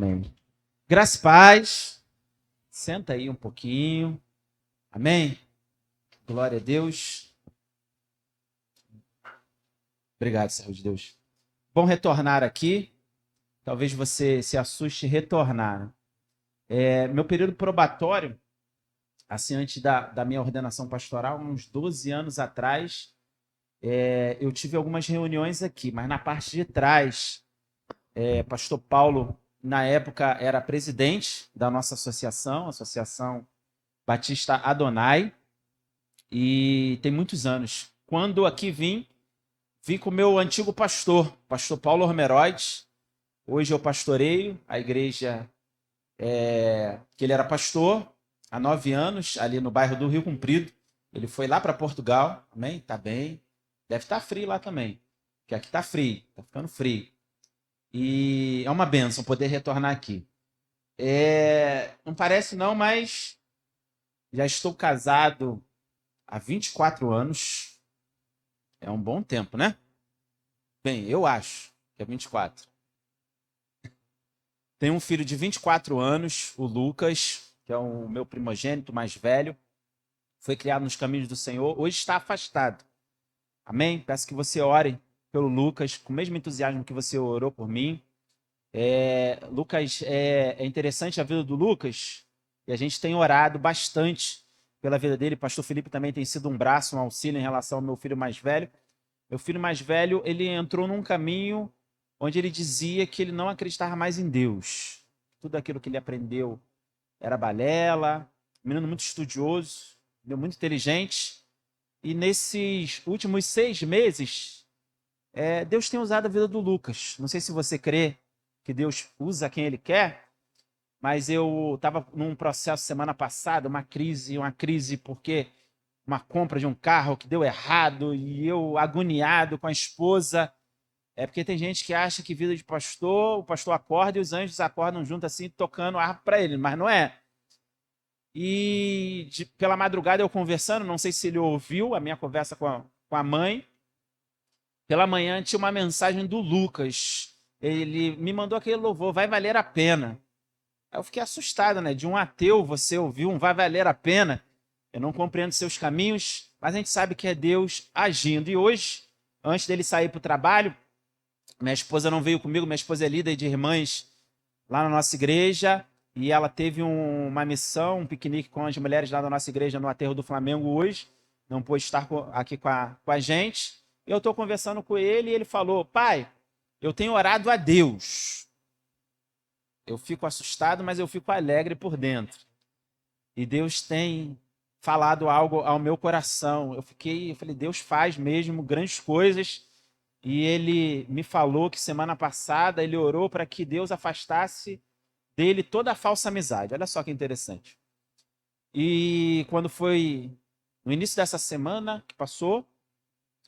Amém. Graça e paz. Senta aí um pouquinho. Amém. Glória a Deus. Obrigado, Senhor de Deus. Bom retornar aqui. Talvez você se assuste retornar. Meu período probatório, assim, antes da minha ordenação pastoral, uns 12 anos atrás, eu tive algumas reuniões aqui, mas na parte de trás, pastor Paulo, na época, era presidente da nossa associação, Associação Batista Adonai, e tem muitos anos. Quando aqui vim com o meu antigo pastor Paulo Ormeroides. Hoje eu pastoreio a igreja que ele era pastor há 9 anos, ali no bairro do Rio Comprido. Ele foi lá para Portugal, amém? Tá bem. Deve estar frio lá também, porque aqui tá frio, tá ficando frio. E é uma bênção poder retornar aqui. Não parece não, mas já estou casado há 24 anos. É um bom tempo, né? Bem, eu acho que é 24. Tenho um filho de 24 anos, o Lucas, que é o meu primogênito mais velho. Foi criado nos caminhos do Senhor. Hoje está afastado. Amém? Peço que você ore pelo Lucas, com o mesmo entusiasmo que você orou por mim. Lucas, é interessante a vida do Lucas, e a gente tem orado bastante pela vida dele. Pastor Felipe também tem sido um braço, um auxílio em relação ao meu filho mais velho. Meu filho mais velho, ele entrou num caminho onde ele dizia que ele não acreditava mais em Deus. Tudo aquilo que ele aprendeu era balela, menino muito estudioso, muito inteligente. E nesses últimos 6 meses, Deus tem usado a vida do Lucas. Não sei se você crê que Deus usa quem Ele quer, mas eu estava num processo semana passada, uma crise porque uma compra de um carro que deu errado e eu agoniado com a esposa. Porque tem gente que acha que vida de pastor, o pastor acorda e os anjos acordam junto assim, tocando harpa para ele, mas não é. E pela madrugada eu conversando, não sei se ele ouviu a minha conversa com a mãe. Pela manhã tinha uma mensagem do Lucas. Ele me mandou aquele louvor, vai valer a pena. Aí eu fiquei assustado, né? De um ateu você ouviu um vai valer a pena. Eu não compreendo seus caminhos, mas a gente sabe que é Deus agindo. E hoje, antes dele sair para o trabalho, minha esposa não veio comigo, minha esposa é líder de irmãs lá na nossa igreja, e ela teve uma missão, um piquenique com as mulheres lá da nossa igreja no Aterro do Flamengo hoje, não pôde estar aqui com a gente. Eu estou conversando com ele e ele falou, pai, eu tenho orado a Deus. Eu fico assustado, mas eu fico alegre por dentro. E Deus tem falado algo ao meu coração. Eu falei, Deus faz mesmo grandes coisas. E ele me falou que semana passada ele orou para que Deus afastasse dele toda a falsa amizade. Olha só que interessante. E quando foi no início dessa semana que passou,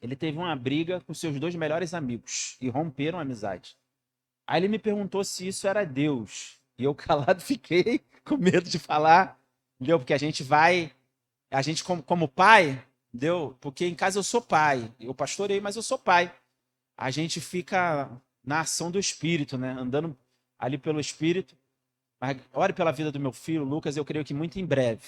ele teve uma briga com seus 2 melhores amigos e romperam a amizade. Aí ele me perguntou se isso era Deus. E eu calado fiquei com medo de falar, entendeu? Porque a gente como pai, entendeu? Porque em casa eu sou pai. Eu pastorei, mas eu sou pai. A gente fica na ação do Espírito, né? Andando ali pelo Espírito. Mas ore pela vida do meu filho, Lucas, eu creio que muito em breve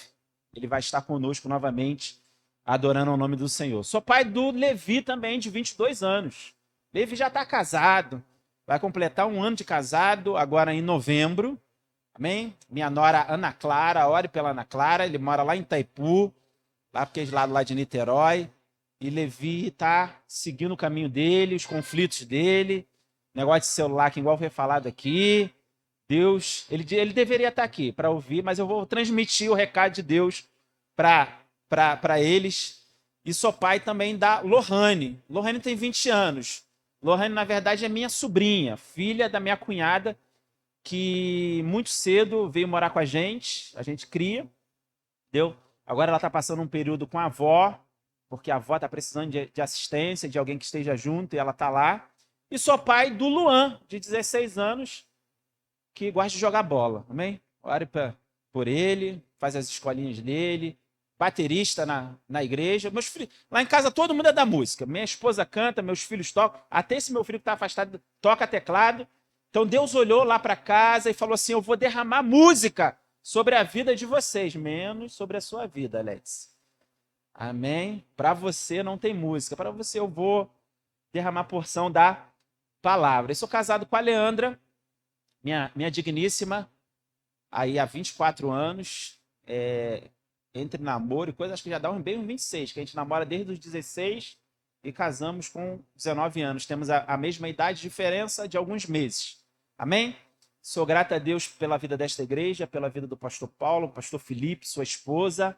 ele vai estar conosco novamente, adorando o nome do Senhor. Sou pai do Levi também, de 22 anos. Levi já está casado, vai completar 1 ano de casado agora em novembro. Amém? Minha nora Ana Clara, ore pela Ana Clara, ele mora lá em Itaipu, lá aquele lado lá de Niterói. E Levi está seguindo o caminho dele, os conflitos dele, negócio de celular que igual foi falado aqui. Deus, ele deveria estar aqui para ouvir, mas eu vou transmitir o recado de Deus para eles. E sou pai também da Lohane. Lohane tem 20 anos. Lohane, na verdade, é minha sobrinha, filha da minha cunhada, que muito cedo veio morar com a gente cria, entendeu? Agora ela está passando um período com a avó, porque a avó está precisando de assistência, de alguém que esteja junto, e ela está lá. E sou pai do Luan, de 16 anos, que gosta de jogar bola, amém? Ore por ele, faz as escolinhas dele, baterista na igreja. Meus filhos, lá em casa todo mundo é da música. Minha esposa canta, meus filhos tocam, até esse meu filho que está afastado toca teclado, Então Deus olhou lá para casa e falou assim: eu vou derramar música sobre a vida de vocês, menos sobre a sua vida, Alex. Amém? Para você não tem música, para você eu vou derramar porção da palavra. Eu sou casado com a Leandra, minha digníssima, aí há 24 anos, entre namoro e coisa, acho que já dá bem uns 26, que a gente namora desde os 16 e casamos com 19 anos. Temos a mesma idade, diferença de alguns meses. Amém? Sou grato a Deus pela vida desta igreja, pela vida do pastor Paulo, pastor Felipe, sua esposa.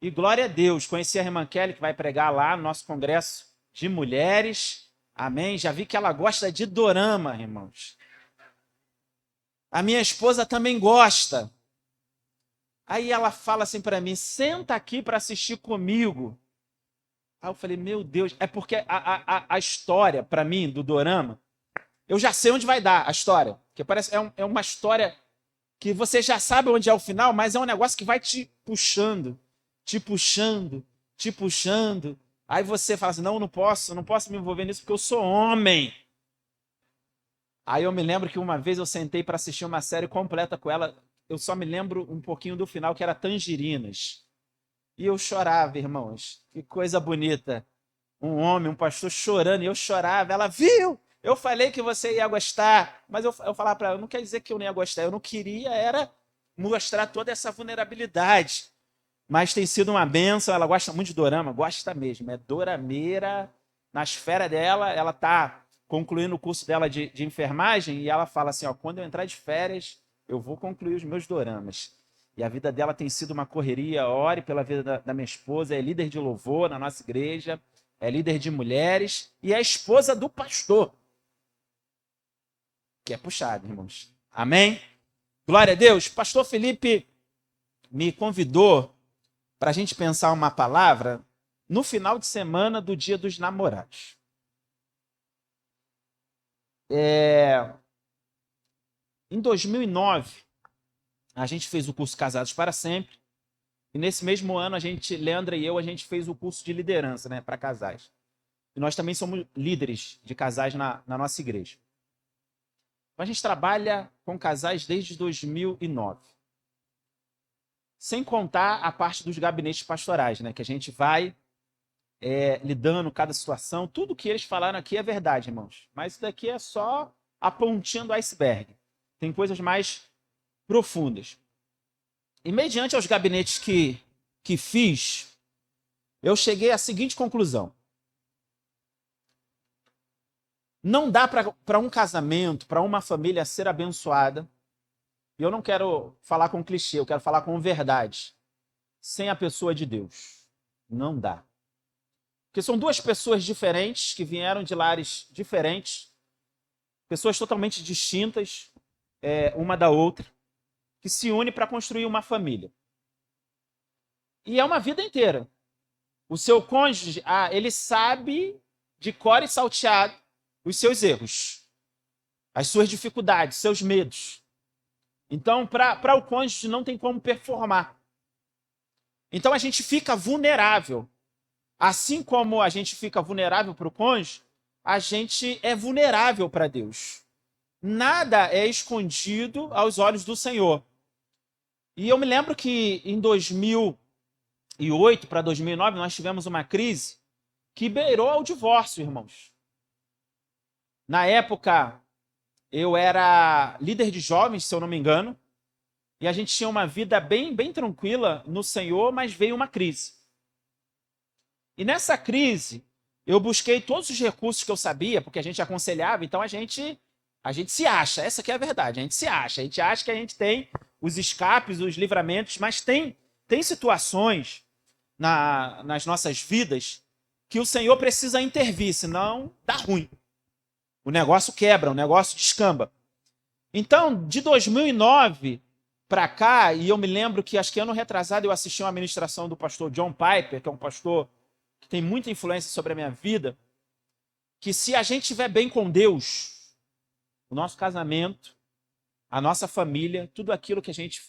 E glória a Deus, conheci a irmã Kelly, que vai pregar lá no nosso congresso de mulheres. Amém? Já vi que ela gosta de dorama, irmãos. A minha esposa também gosta. Aí ela fala assim para mim: senta aqui para assistir comigo. Aí eu falei: meu Deus, é porque a história, para mim, do dorama, eu já sei onde vai dar a história. Porque parece é uma história que você já sabe onde é o final, mas é um negócio que vai te puxando, te puxando, te puxando. Aí você fala assim: não posso me envolver nisso porque eu sou homem. Aí eu me lembro que uma vez eu sentei para assistir uma série completa com ela. Eu só me lembro um pouquinho do final, que era Tangerinas. E eu chorava, irmãos. Que coisa bonita. Um homem, um pastor chorando, e eu chorava. Ela: viu? Eu falei que você ia gostar. Mas eu falava para ela: não quer dizer que eu não ia gostar. Eu não queria, era mostrar toda essa vulnerabilidade. Mas tem sido uma bênção. Ela gosta muito de dorama, gosta mesmo. É dorameira. Na esfera dela, ela está concluindo o curso dela de enfermagem, e ela fala assim: ó, quando eu entrar de férias, eu vou concluir os meus doramas. E a vida dela tem sido uma correria. Ore pela vida da minha esposa. É líder de louvor na nossa igreja, é líder de mulheres e é esposa do pastor, que é puxado, irmãos. Amém? Glória a Deus. Pastor Felipe me convidou para a gente pensar uma palavra no final de semana do Dia dos Namorados. Em 2009, a gente fez o curso Casados para Sempre. E nesse mesmo ano, Leandra e eu, a gente fez o curso de liderança, né, para casais. E nós também somos líderes de casais na nossa igreja. Então, a gente trabalha com casais desde 2009. Sem contar a parte dos gabinetes pastorais, né, que a gente vai lidando cada situação. Tudo que eles falaram aqui é verdade, irmãos. Mas isso daqui é só a pontinha do iceberg. Tem coisas mais profundas. E mediante aos gabinetes que fiz, eu cheguei à seguinte conclusão: não dá para um casamento, para uma família ser abençoada, e eu não quero falar com clichê, eu quero falar com verdade, sem a pessoa de Deus. Não dá. Porque são duas pessoas diferentes, que vieram de lares diferentes, pessoas totalmente distintas uma da outra, que se unem para construir uma família. E é uma vida inteira. O seu cônjuge, ele sabe de cor e salteado os seus erros, as suas dificuldades, seus medos. Então, para o cônjuge, não tem como performar. Então, a gente fica vulnerável. Assim como a gente fica vulnerável para o cônjuge, a gente é vulnerável para Deus. Nada é escondido aos olhos do Senhor. E eu me lembro que em 2008 para 2009, nós tivemos uma crise que beirou ao divórcio, irmãos. Na época, eu era líder de jovens, se eu não me engano, e a gente tinha uma vida bem, bem tranquila no Senhor, mas veio uma crise. E nessa crise, eu busquei todos os recursos que eu sabia, porque a gente aconselhava, então a gente se acha, essa que é a verdade, a gente se acha, a gente acha que a gente tem os escapes, os livramentos, mas tem situações nas nossas vidas que o Senhor precisa intervir, senão dá ruim. O negócio quebra, o negócio descamba. Então, de 2009 para cá, e eu me lembro que acho que ano retrasado eu assisti uma ministração do pastor John Piper, que é um pastor que tem muita influência sobre a minha vida, que se a gente estiver bem com Deus, o nosso casamento, a nossa família, tudo aquilo que a gente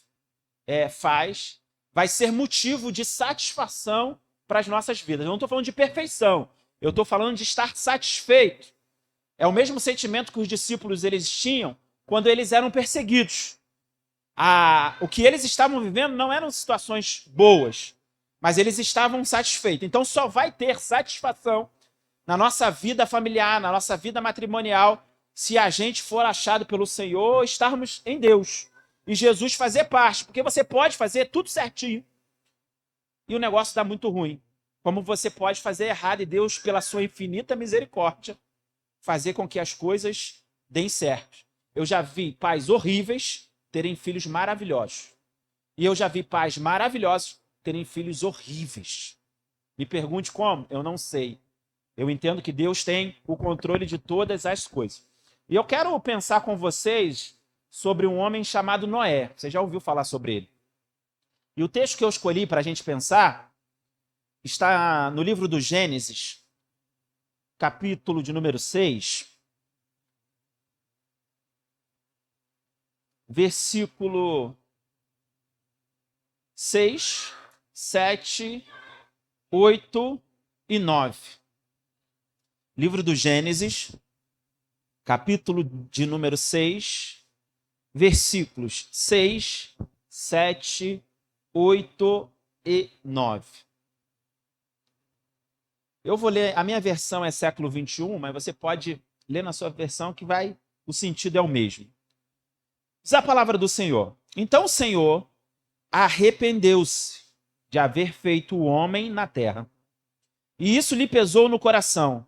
faz, vai ser motivo de satisfação para as nossas vidas. Eu não estou falando de perfeição, eu estou falando de estar satisfeito. É o mesmo sentimento que os discípulos eles tinham quando eles eram perseguidos. O que eles estavam vivendo não eram situações boas, mas eles estavam satisfeitos. Então só vai ter satisfação na nossa vida familiar, na nossa vida matrimonial, se a gente for achado pelo Senhor, estarmos em Deus. E Jesus fazer parte, porque você pode fazer tudo certinho e o negócio dá muito ruim. Como você pode fazer errado e Deus, pela sua infinita misericórdia, fazer com que as coisas deem certo. Eu já vi pais horríveis terem filhos maravilhosos. E eu já vi pais maravilhosos terem filhos horríveis. Me pergunte como? Eu não sei. Eu entendo que Deus tem o controle de todas as coisas. E eu quero pensar com vocês sobre um homem chamado Noé. Você já ouviu falar sobre ele? E o texto que eu escolhi para a gente pensar está no livro do Gênesis, capítulo de número 6, versículo 6, 7, 8 e 9. Livro do Gênesis, capítulo de número 6, versículos 6, 7, 8 e 9. Eu vou ler, a minha versão é século 21, mas você pode ler na sua versão que o sentido é o mesmo. Diz a palavra do Senhor. Então o Senhor arrependeu-se de haver feito o homem na terra. E isso lhe pesou no coração.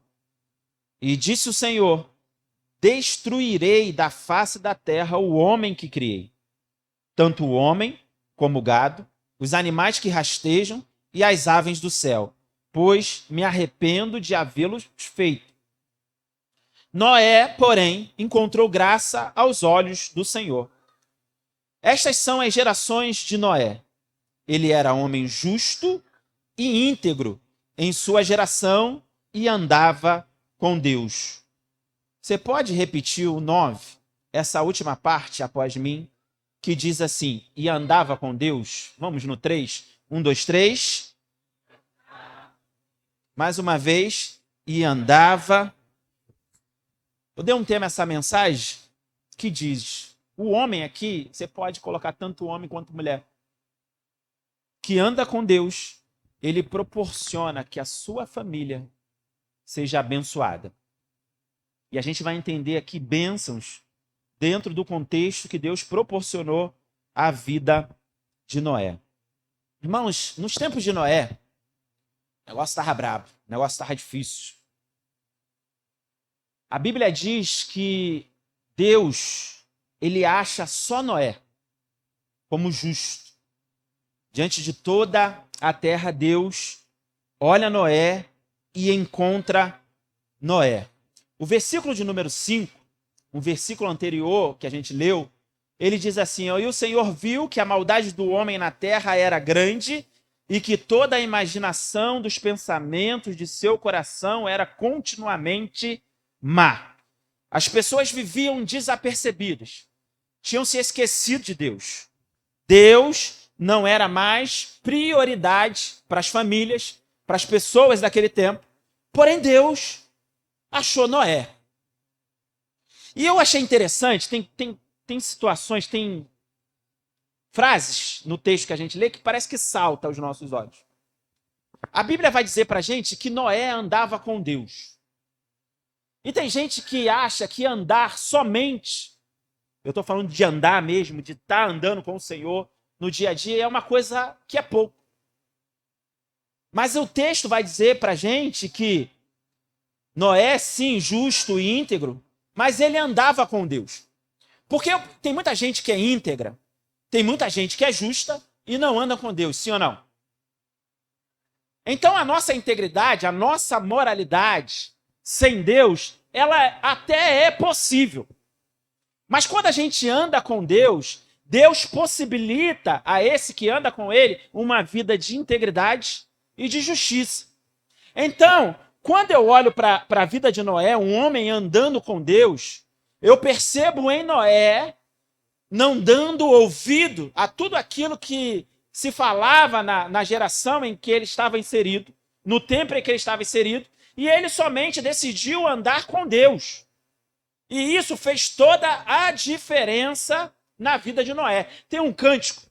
E disse o Senhor: destruirei da face da terra o homem que criei, tanto o homem como o gado, os animais que rastejam e as aves do céu, pois me arrependo de havê-los feito. Noé, porém, encontrou graça aos olhos do Senhor. Estas são as gerações de Noé. Ele era homem justo e íntegro em sua geração e andava com Deus. Você pode repetir o 9, essa última parte após mim, que diz assim, e andava com Deus? Vamos no 3. 1, 2, 3. Mais uma vez, e andava. Eu dei um tema a essa mensagem que diz, o homem aqui, você pode colocar tanto homem quanto mulher, que anda com Deus, ele proporciona que a sua família seja abençoada. E a gente vai entender aqui bênçãos dentro do contexto que Deus proporcionou à vida de Noé. Irmãos, nos tempos de Noé, o negócio estava brabo, o negócio estava difícil. A Bíblia diz que Deus, ele acha só Noé como justo. Diante de toda a terra, Deus olha Noé e encontra Noé. O versículo de número 5, o versículo anterior que a gente leu, ele diz assim, e o Senhor viu que a maldade do homem na terra era grande e que toda a imaginação dos pensamentos de seu coração era continuamente má. As pessoas viviam desapercebidas, tinham se esquecido de Deus. Deus não era mais prioridade para as famílias, para as pessoas daquele tempo, porém Deus achou Noé. E eu achei interessante, tem situações, tem frases no texto que a gente lê que parece que salta aos nossos olhos. A Bíblia vai dizer para a gente que Noé andava com Deus. E tem gente que acha que andar somente, eu estou falando de andar mesmo, de estar andando com o Senhor no dia a dia, é uma coisa que é pouco. Mas o texto vai dizer para a gente que Noé, sim, justo e íntegro, mas ele andava com Deus. Porque tem muita gente que é íntegra, tem muita gente que é justa e não anda com Deus, sim ou não? Então a nossa integridade, a nossa moralidade sem Deus, ela até é possível. Mas quando a gente anda com Deus, Deus possibilita a esse que anda com ele uma vida de integridade e de justiça. Então, quando eu olho para a vida de Noé, um homem andando com Deus, eu percebo em Noé não dando ouvido a tudo aquilo que se falava na geração em que ele estava inserido, no tempo em que ele estava inserido, e ele somente decidiu andar com Deus. E isso fez toda a diferença na vida de Noé. Tem um cântico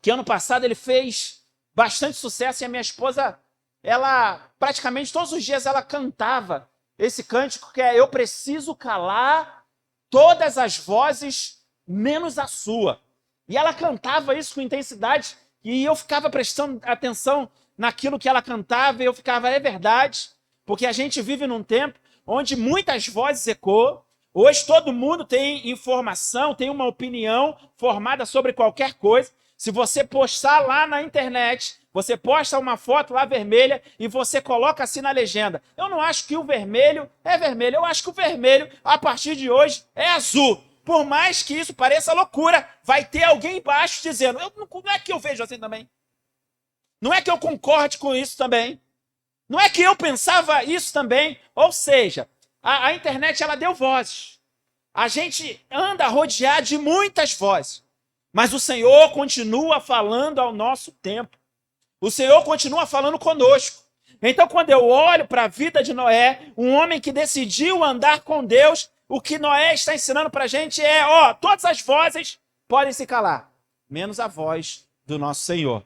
que ano passado ele fez bastante sucesso e a minha esposa, ela praticamente todos os dias ela cantava esse cântico que é: eu preciso calar todas as vozes menos a sua. E ela cantava isso com intensidade e eu ficava prestando atenção naquilo que ela cantava e eu ficava, é verdade, porque a gente vive num tempo onde muitas vozes ecoam. Hoje todo mundo tem informação, tem uma opinião formada sobre qualquer coisa. Se você postar lá na internet, você posta uma foto lá vermelha e você coloca assim na legenda: eu não acho que o vermelho é vermelho, eu acho que o vermelho, a partir de hoje, é azul. Por mais que isso pareça loucura, vai ter alguém embaixo dizendo: não é que eu vejo assim também. Não é que eu concorde com isso também. Não é que eu pensava isso também. Ou seja, a internet ela deu vozes. A gente anda rodeado de muitas vozes. Mas o Senhor continua falando ao nosso tempo. O Senhor continua falando conosco. Então, quando eu olho para a vida de Noé, um homem que decidiu andar com Deus, o que Noé está ensinando para a gente é: todas as vozes podem se calar, menos a voz do nosso Senhor.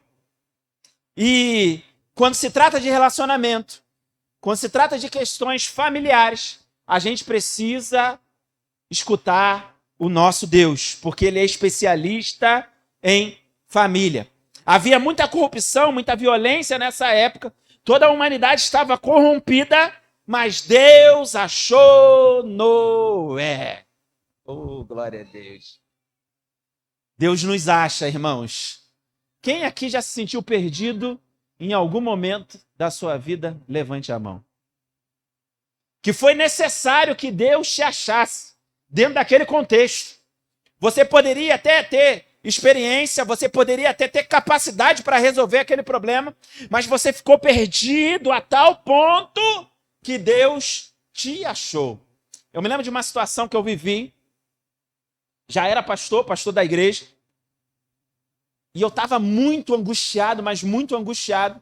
E quando se trata de relacionamento, quando se trata de questões familiares, a gente precisa escutar o nosso Deus, porque Ele é especialista em família. Havia muita corrupção, muita violência nessa época. Toda a humanidade estava corrompida, mas Deus achou Noé. Oh, glória a Deus. Deus nos acha, irmãos. Quem aqui já se sentiu perdido em algum momento da sua vida? Levante a mão. Que foi necessário que Deus te achasse dentro daquele contexto. Você poderia até ter experiência, você poderia até ter capacidade para resolver aquele problema, mas você ficou perdido a tal ponto que Deus te achou. Eu me lembro de uma situação que eu vivi. Já era pastor da igreja. E eu estava muito angustiado, mas muito angustiado.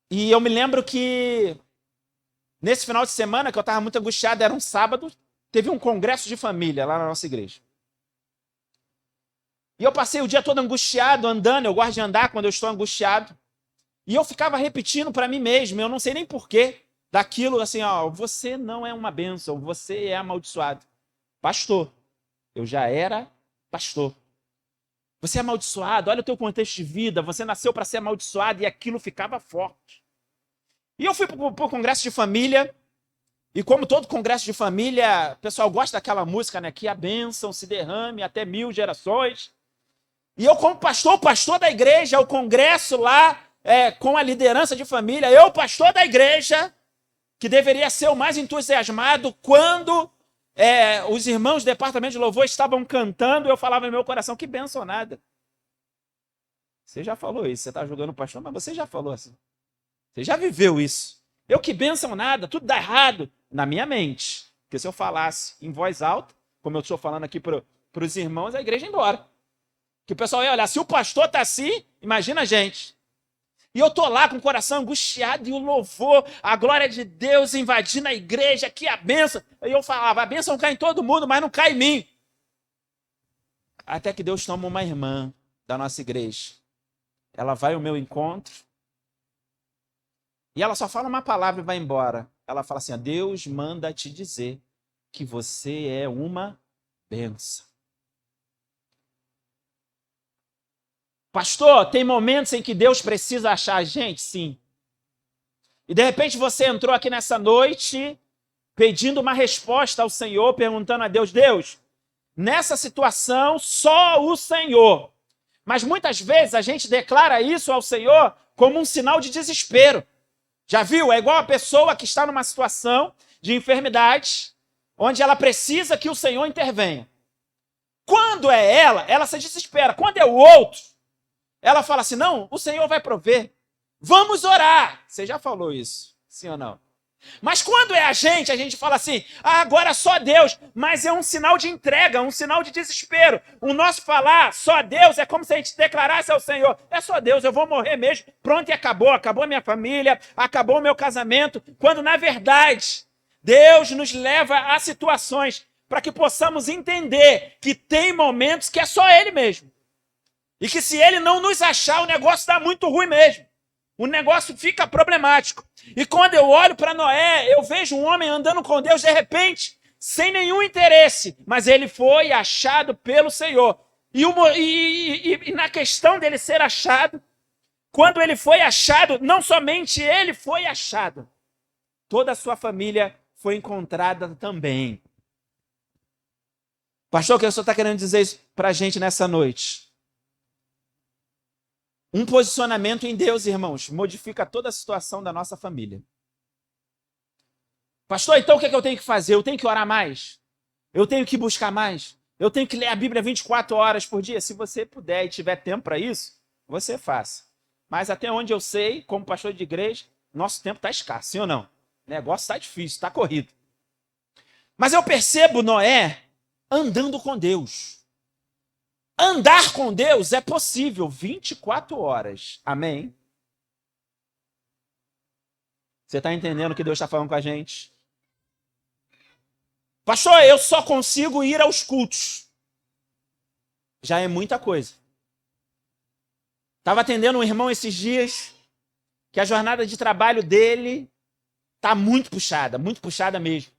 E eu me lembro que nesse final de semana que eu estava muito angustiado, era um sábado, teve um congresso de família lá na nossa igreja. E eu passei o dia todo angustiado, andando. Eu gosto de andar quando eu estou angustiado. E eu ficava repetindo para mim mesmo, eu não sei nem porquê, daquilo assim: você não é uma bênção, você é amaldiçoado. Pastor, eu já era pastor. Você é amaldiçoado, olha o teu contexto de vida, você nasceu para ser amaldiçoado, e aquilo ficava forte. E eu fui para o congresso de família, e como todo congresso de família, o pessoal gosta daquela música, né? Que a bênção se derrame até 1000 gerações. E eu, como pastor da igreja, o congresso lá, com a liderança de família, eu, pastor da igreja, que deveria ser o mais entusiasmado, quando os irmãos do departamento de louvor estavam cantando, eu falava no meu coração: que bênção nada. Você já falou isso, você está julgando o pastor, mas você já falou assim. Você já viveu isso. Eu, que bênção nada, tudo dá errado na minha mente. Porque se eu falasse em voz alta, como eu estou falando aqui para os irmãos, a igreja ia embora. Que o pessoal ia olhar: se o pastor está assim, imagina a gente. E eu estou lá com o coração angustiado, e o louvor, a glória de Deus invadindo a igreja, que a bênção. E eu falava: a bênção cai em todo mundo, mas não cai em mim. Até que Deus toma uma irmã da nossa igreja. Ela vai ao meu encontro, e ela só fala uma palavra e vai embora. Ela fala assim: Deus manda te dizer que você é uma bênção. Pastor, tem momentos em que Deus precisa achar a gente? Sim. E de repente você entrou aqui nessa noite pedindo uma resposta ao Senhor, perguntando a Deus: Deus, nessa situação só o Senhor. Mas muitas vezes a gente declara isso ao Senhor como um sinal de desespero. Já viu? É igual a pessoa que está numa situação de enfermidade, onde ela precisa que o Senhor intervenha. Quando é ela se desespera. Quando é o outro, ela fala assim: não, o Senhor vai prover. Vamos orar. Você já falou isso, sim ou não? Mas quando é a gente fala assim: agora só Deus. Mas é um sinal de entrega, um sinal de desespero. O nosso falar só Deus é como se a gente declarasse ao Senhor: é só Deus, eu vou morrer mesmo. Pronto, e acabou a minha família, acabou o meu casamento. Quando na verdade Deus nos leva a situações para que possamos entender que tem momentos que é só Ele mesmo. E que se Ele não nos achar, o negócio dá muito ruim mesmo. O negócio fica problemático. E quando eu olho para Noé, eu vejo um homem andando com Deus de repente, sem nenhum interesse, mas ele foi achado pelo Senhor. E na questão dele ser achado, quando ele foi achado, não somente ele foi achado, toda a sua família foi encontrada também. Pastor, o que o senhor está querendo dizer para a gente nessa noite? Um posicionamento em Deus, irmãos, modifica toda a situação da nossa família. Pastor, então o que eu tenho que fazer? Eu tenho que orar mais? Eu tenho que buscar mais? Eu tenho que ler a Bíblia 24 horas por dia? Se você puder e tiver tempo para isso, você faça. Mas até onde eu sei, como pastor de igreja, nosso tempo está escasso, sim ou não? O negócio está difícil, está corrido. Mas eu percebo Noé andando com Deus. Andar com Deus é possível 24 horas. Amém? Você está entendendo o que Deus está falando com a gente? Pastor, eu só consigo ir aos cultos. Já é muita coisa. Estava atendendo um irmão esses dias que a jornada de trabalho dele está muito puxada mesmo.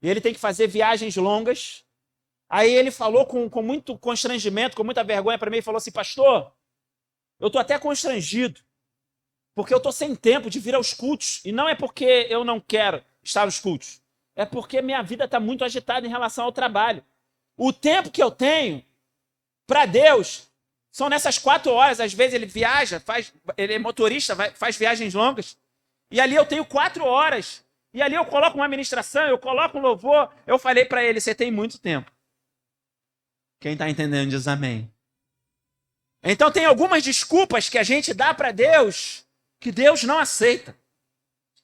E ele tem que fazer viagens longas. Aí ele falou com muito constrangimento, com muita vergonha para mim, e falou assim, pastor, eu estou até constrangido, porque eu estou sem tempo de vir aos cultos. E não é porque eu não quero estar nos cultos, é porque minha vida está muito agitada em relação ao trabalho. O tempo que eu tenho para Deus são nessas 4 horas. Às vezes ele viaja, ele é motorista, faz viagens longas, e ali eu tenho 4 horas. E ali eu coloco uma ministração, eu coloco um louvor. Eu falei para ele, você tem muito tempo. Quem está entendendo diz amém. Então tem algumas desculpas que a gente dá para Deus que Deus não aceita.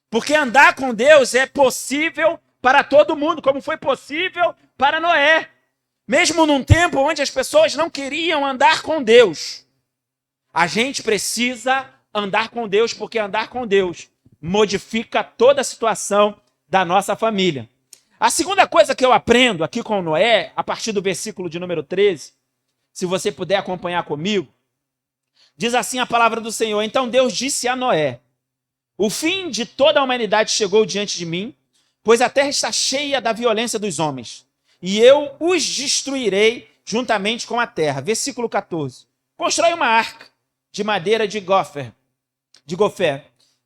Porque andar com Deus é possível para todo mundo, como foi possível para Noé. Mesmo num tempo onde as pessoas não queriam andar com Deus. A gente precisa andar com Deus, porque andar com Deus modifica toda a situação da nossa família. A segunda coisa que eu aprendo aqui com Noé, a partir do versículo de número 13, se você puder acompanhar comigo, diz assim a palavra do Senhor: então Deus disse a Noé, o fim de toda a humanidade chegou diante de mim, pois a terra está cheia da violência dos homens, e eu os destruirei juntamente com a terra. Versículo 14. Constrói uma arca de madeira de gofer,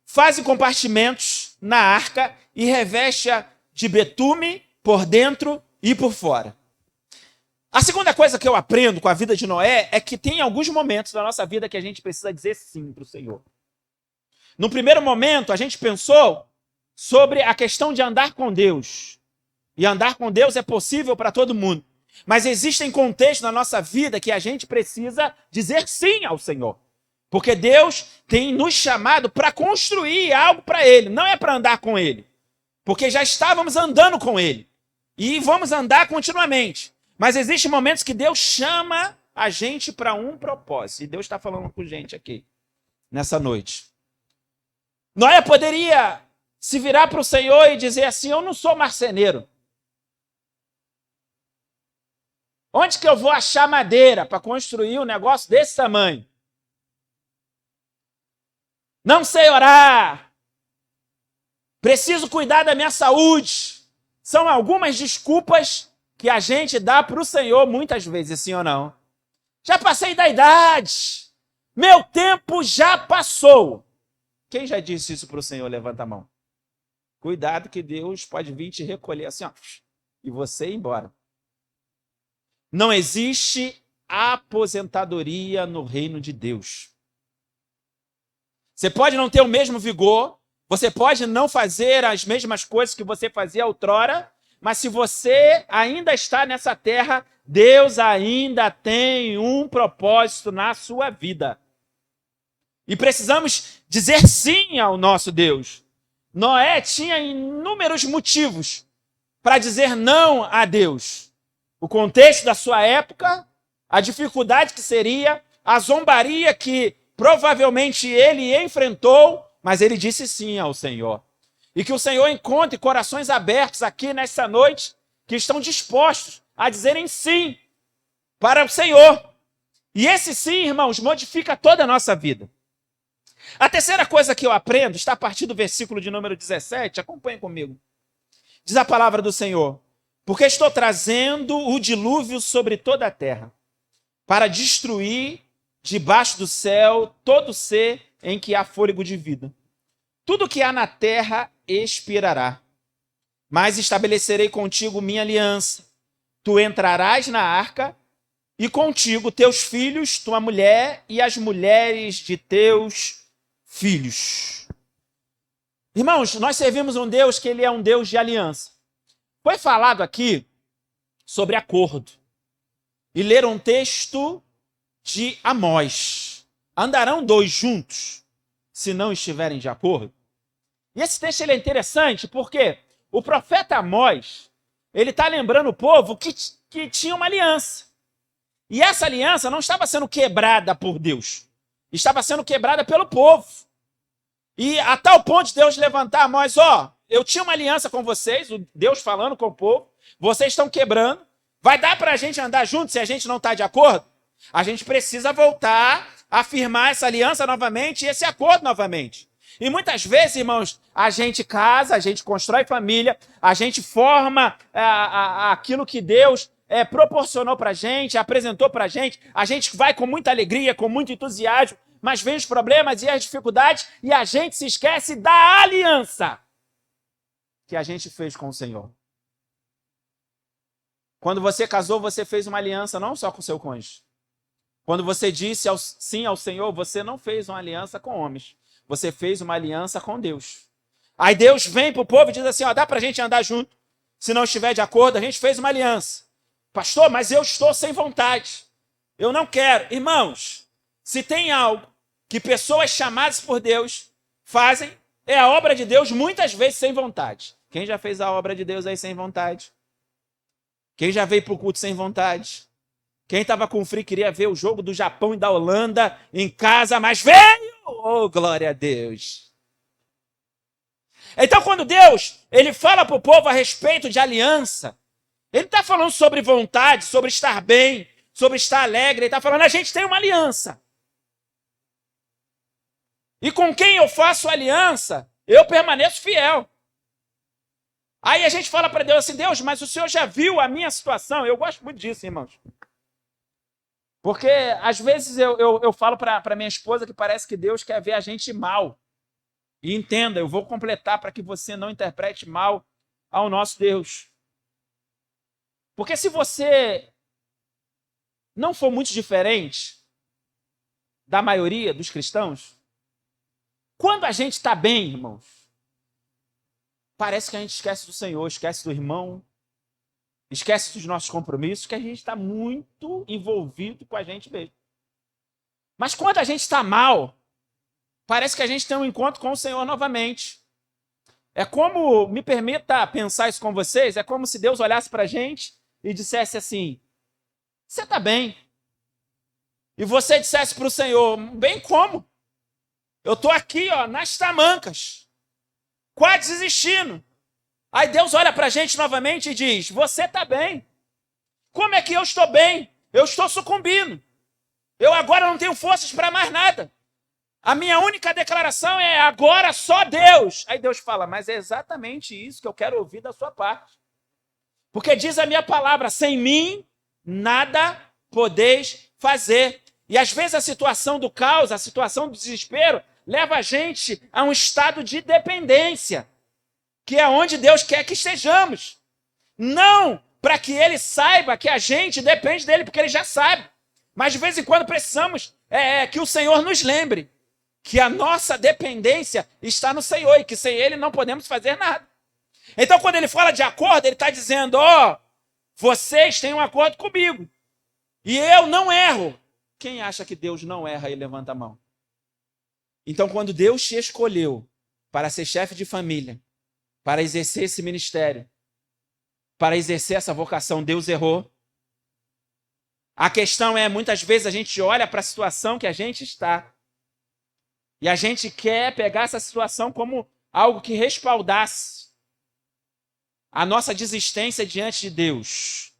faze compartimentos na arca e reveste-a de betume por dentro e por fora. A segunda coisa que eu aprendo com a vida de Noé é que tem alguns momentos da nossa vida que a gente precisa dizer sim para o Senhor. No primeiro momento, a gente pensou sobre a questão de andar com Deus. E andar com Deus é possível para todo mundo. Mas existem contextos na nossa vida que a gente precisa dizer sim ao Senhor. Porque Deus tem nos chamado para construir algo para Ele, não é para andar com Ele. Porque já estávamos andando com Ele. E vamos andar continuamente. Mas existem momentos que Deus chama a gente para um propósito. E Deus está falando com a gente aqui, nessa noite. Noé poderia se virar para o Senhor e dizer assim, eu não sou marceneiro. Onde que eu vou achar madeira para construir um negócio desse tamanho? Não sei orar. Preciso cuidar da minha saúde. São algumas desculpas que a gente dá para o Senhor muitas vezes, sim ou não? Já passei da idade. Meu tempo já passou. Quem já disse isso para o Senhor? Levanta a mão. Cuidado que Deus pode vir te recolher assim, ó, e você ir embora. Não existe aposentadoria no reino de Deus. Você pode não ter o mesmo vigor, você pode não fazer as mesmas coisas que você fazia outrora, mas se você ainda está nessa terra, Deus ainda tem um propósito na sua vida. E precisamos dizer sim ao nosso Deus. Noé tinha inúmeros motivos para dizer não a Deus. O contexto da sua época, a dificuldade que seria, a zombaria que provavelmente ele enfrentou, mas ele disse sim ao Senhor. E que o Senhor encontre corações abertos aqui nessa noite, que estão dispostos a dizerem sim para o Senhor. E esse sim, irmãos, modifica toda a nossa vida. A terceira coisa que eu aprendo está a partir do versículo de número 17. Acompanhe comigo. Diz a palavra do Senhor: porque estou trazendo o dilúvio sobre toda a terra, para destruir debaixo do céu todo ser em que há fôlego de vida. Tudo que há na terra expirará. Mas estabelecerei contigo minha aliança. Tu entrarás na arca, e contigo teus filhos, tua mulher e as mulheres de teus filhos. Irmãos, nós servimos um Deus que ele é um Deus de aliança. Foi falado aqui sobre acordo. E ler um texto de Amós. Andarão dois juntos, se não estiverem de acordo? E esse texto ele é interessante porque o profeta Amós, ele está lembrando o povo que tinha uma aliança. E essa aliança não estava sendo quebrada por Deus. Estava sendo quebrada pelo povo. E a tal ponto de Deus levantar Amós, eu tinha uma aliança com vocês, o Deus falando com o povo, vocês estão quebrando. Vai dar para a gente andar junto se a gente não está de acordo? A gente precisa voltar a firmar essa aliança novamente e esse acordo novamente. E muitas vezes, irmãos, a gente casa, a gente constrói família, a gente forma aquilo que Deus proporcionou para a gente, apresentou para a gente vai com muita alegria, com muito entusiasmo, mas vem os problemas e as dificuldades e a gente se esquece da aliança que a gente fez com o Senhor. Quando você casou, você fez uma aliança não só com seu cônjuge. Quando você disse sim ao Senhor, você não fez uma aliança com homens. Você fez uma aliança com Deus. Aí Deus vem para o povo e diz assim, dá para a gente andar junto. Se não estiver de acordo, a gente fez uma aliança. Pastor, mas eu estou sem vontade. Eu não quero. Irmãos, se tem algo que pessoas chamadas por Deus fazem, é a obra de Deus muitas vezes sem vontade. Quem já fez a obra de Deus aí sem vontade? Quem já veio para o culto sem vontade? Quem estava com frio queria ver o jogo do Japão e da Holanda em casa, mas veio! Oh, glória a Deus! Então, quando Deus ele fala para o povo a respeito de aliança, ele está falando sobre vontade, sobre estar bem, sobre estar alegre. Ele está falando, a gente tem uma aliança. E com quem eu faço aliança, eu permaneço fiel. Aí a gente fala para Deus assim, Deus, mas o Senhor já viu a minha situação? Eu gosto muito disso, irmãos. Porque às vezes eu falo para minha esposa que parece que Deus quer ver a gente mal. E entenda, eu vou completar para que você não interprete mal ao nosso Deus. Porque se você não for muito diferente da maioria dos cristãos, quando a gente está bem, irmãos, parece que a gente esquece do Senhor, esquece do irmão, esquece dos nossos compromissos, que a gente está muito envolvido com a gente mesmo. Mas quando a gente está mal, parece que a gente tem um encontro com o Senhor novamente. É como, me permita pensar isso com vocês, é como se Deus olhasse para a gente e dissesse assim, você está bem? E você dissesse para o Senhor, bem como? Eu estou aqui, nas tamancas, quase desistindo. Aí Deus olha para a gente novamente e diz, você está bem. Como é que eu estou bem? Eu estou sucumbindo. Eu agora não tenho forças para mais nada. A minha única declaração é agora só Deus. Aí Deus fala, mas é exatamente isso que eu quero ouvir da sua parte. Porque diz a minha palavra, sem mim nada podeis fazer. E às vezes a situação do caos, a situação do desespero, leva a gente a um estado de dependência, que é onde Deus quer que estejamos. Não para que Ele saiba que a gente depende dEle, porque Ele já sabe. Mas de vez em quando precisamos que o Senhor nos lembre que a nossa dependência está no Senhor e que sem Ele não podemos fazer nada. Então, quando Ele fala de acordo, Ele está dizendo, vocês têm um acordo comigo e eu não erro. Quem acha que Deus não erra e levanta a mão? Então, quando Deus te escolheu para ser chefe de família, para exercer esse ministério, para exercer essa vocação, Deus errou. A questão é, muitas vezes a gente olha para a situação que a gente está e a gente quer pegar essa situação como algo que respaldasse a nossa desistência diante de Deus.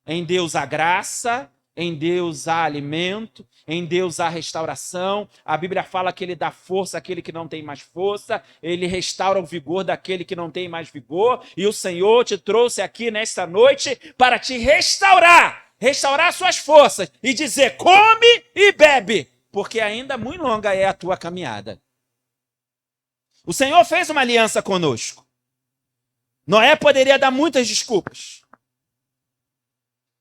Em Deus há graça, em Deus há alimento, em Deus há restauração. A Bíblia fala que ele dá força àquele que não tem mais força, ele restaura o vigor daquele que não tem mais vigor, e o Senhor te trouxe aqui nesta noite para te restaurar suas forças e dizer: come e bebe, porque ainda muito longa é a tua caminhada. O Senhor fez uma aliança conosco. Noé poderia dar muitas desculpas.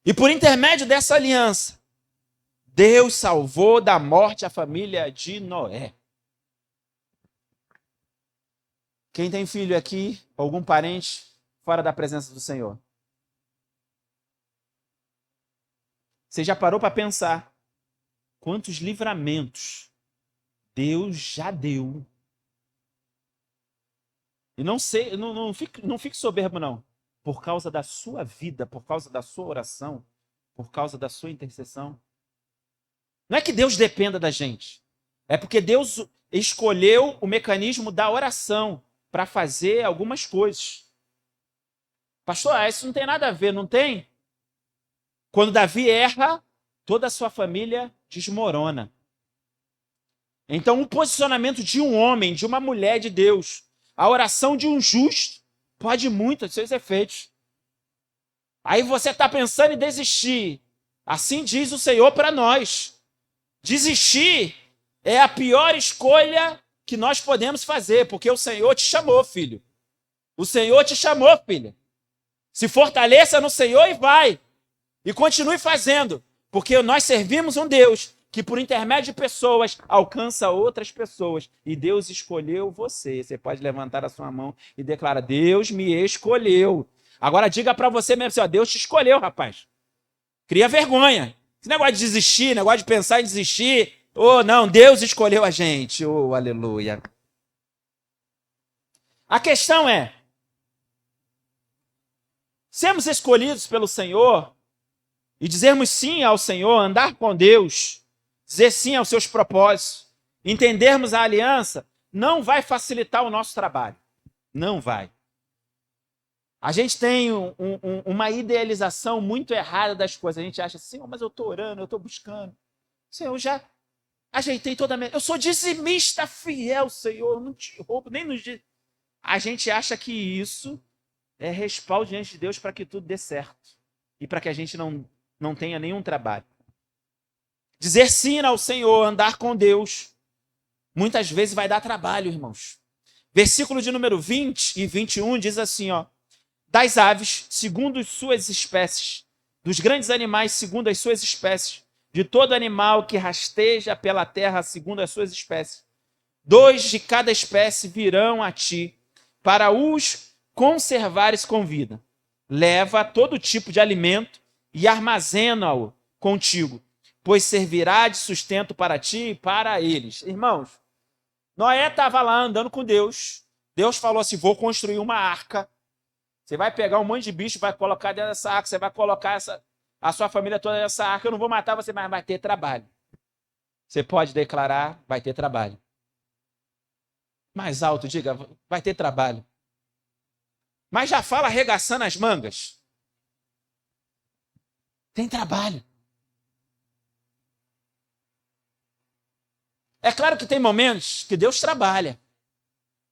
E por intermédio dessa aliança, Deus salvou da morte a família de Noé. Quem tem filho aqui, algum parente fora da presença do Senhor? Você já parou para pensar quantos livramentos Deus já deu? E não fique soberbo, não. Por causa da sua vida, por causa da sua oração, por causa da sua intercessão. Não é que Deus dependa da gente. É porque Deus escolheu o mecanismo da oração para fazer algumas coisas. Pastor, isso não tem nada a ver, não tem? Quando Davi erra, toda a sua família desmorona. Então, o posicionamento de um homem, de uma mulher de Deus, a oração de um justo, pode muito ter seus efeitos. Aí você está pensando em desistir. Assim diz o Senhor para nós. Desistir é a pior escolha que nós podemos fazer, porque o Senhor te chamou, filho. O Senhor te chamou, filha. Se fortaleça no Senhor e vai. E continue fazendo, porque nós servimos um Deus que por intermédio de pessoas alcança outras pessoas. E Deus escolheu você. Você pode levantar a sua mão e declarar: Deus me escolheu. Agora diga para você mesmo assim: ó, Deus te escolheu, rapaz. Cria vergonha. Esse negócio de desistir, negócio de pensar em desistir. Oh, não, Deus escolheu a gente. Oh, aleluia. A questão é: sermos escolhidos pelo Senhor e dizermos sim ao Senhor, andar com Deus, dizer sim aos seus propósitos, entendermos a aliança, não vai facilitar o nosso trabalho. Não vai. A gente tem uma idealização muito errada das coisas. A gente acha assim: mas eu estou orando, eu estou buscando. Senhor, eu já ajeitei toda a minha... Eu sou dizimista fiel, Senhor, eu não te roubo, nem nos dias. A gente acha que isso é respaldo diante de Deus para que tudo dê certo. E para que a gente não tenha nenhum trabalho. Dizer sim ao Senhor, andar com Deus, muitas vezes vai dar trabalho, irmãos. Versículo de número 20 e 21 diz assim, ó: das aves, segundo as suas espécies, dos grandes animais, segundo as suas espécies, de todo animal que rasteja pela terra, segundo as suas espécies. 2 de cada espécie virão a ti, para os conservares com vida. Leva todo tipo de alimento e armazena-o contigo, pois servirá de sustento para ti e para eles. Irmãos, Noé estava lá andando com Deus. Deus falou assim: vou construir uma arca. Você vai pegar um monte de bicho, vai colocar dentro dessa arca, você vai colocar a sua família toda nessa arca. Eu não vou matar você, mas vai ter trabalho. Você pode declarar: vai ter trabalho. Mais alto, diga: vai ter trabalho. Mas já fala arregaçando as mangas. Tem trabalho. É claro que tem momentos que Deus trabalha,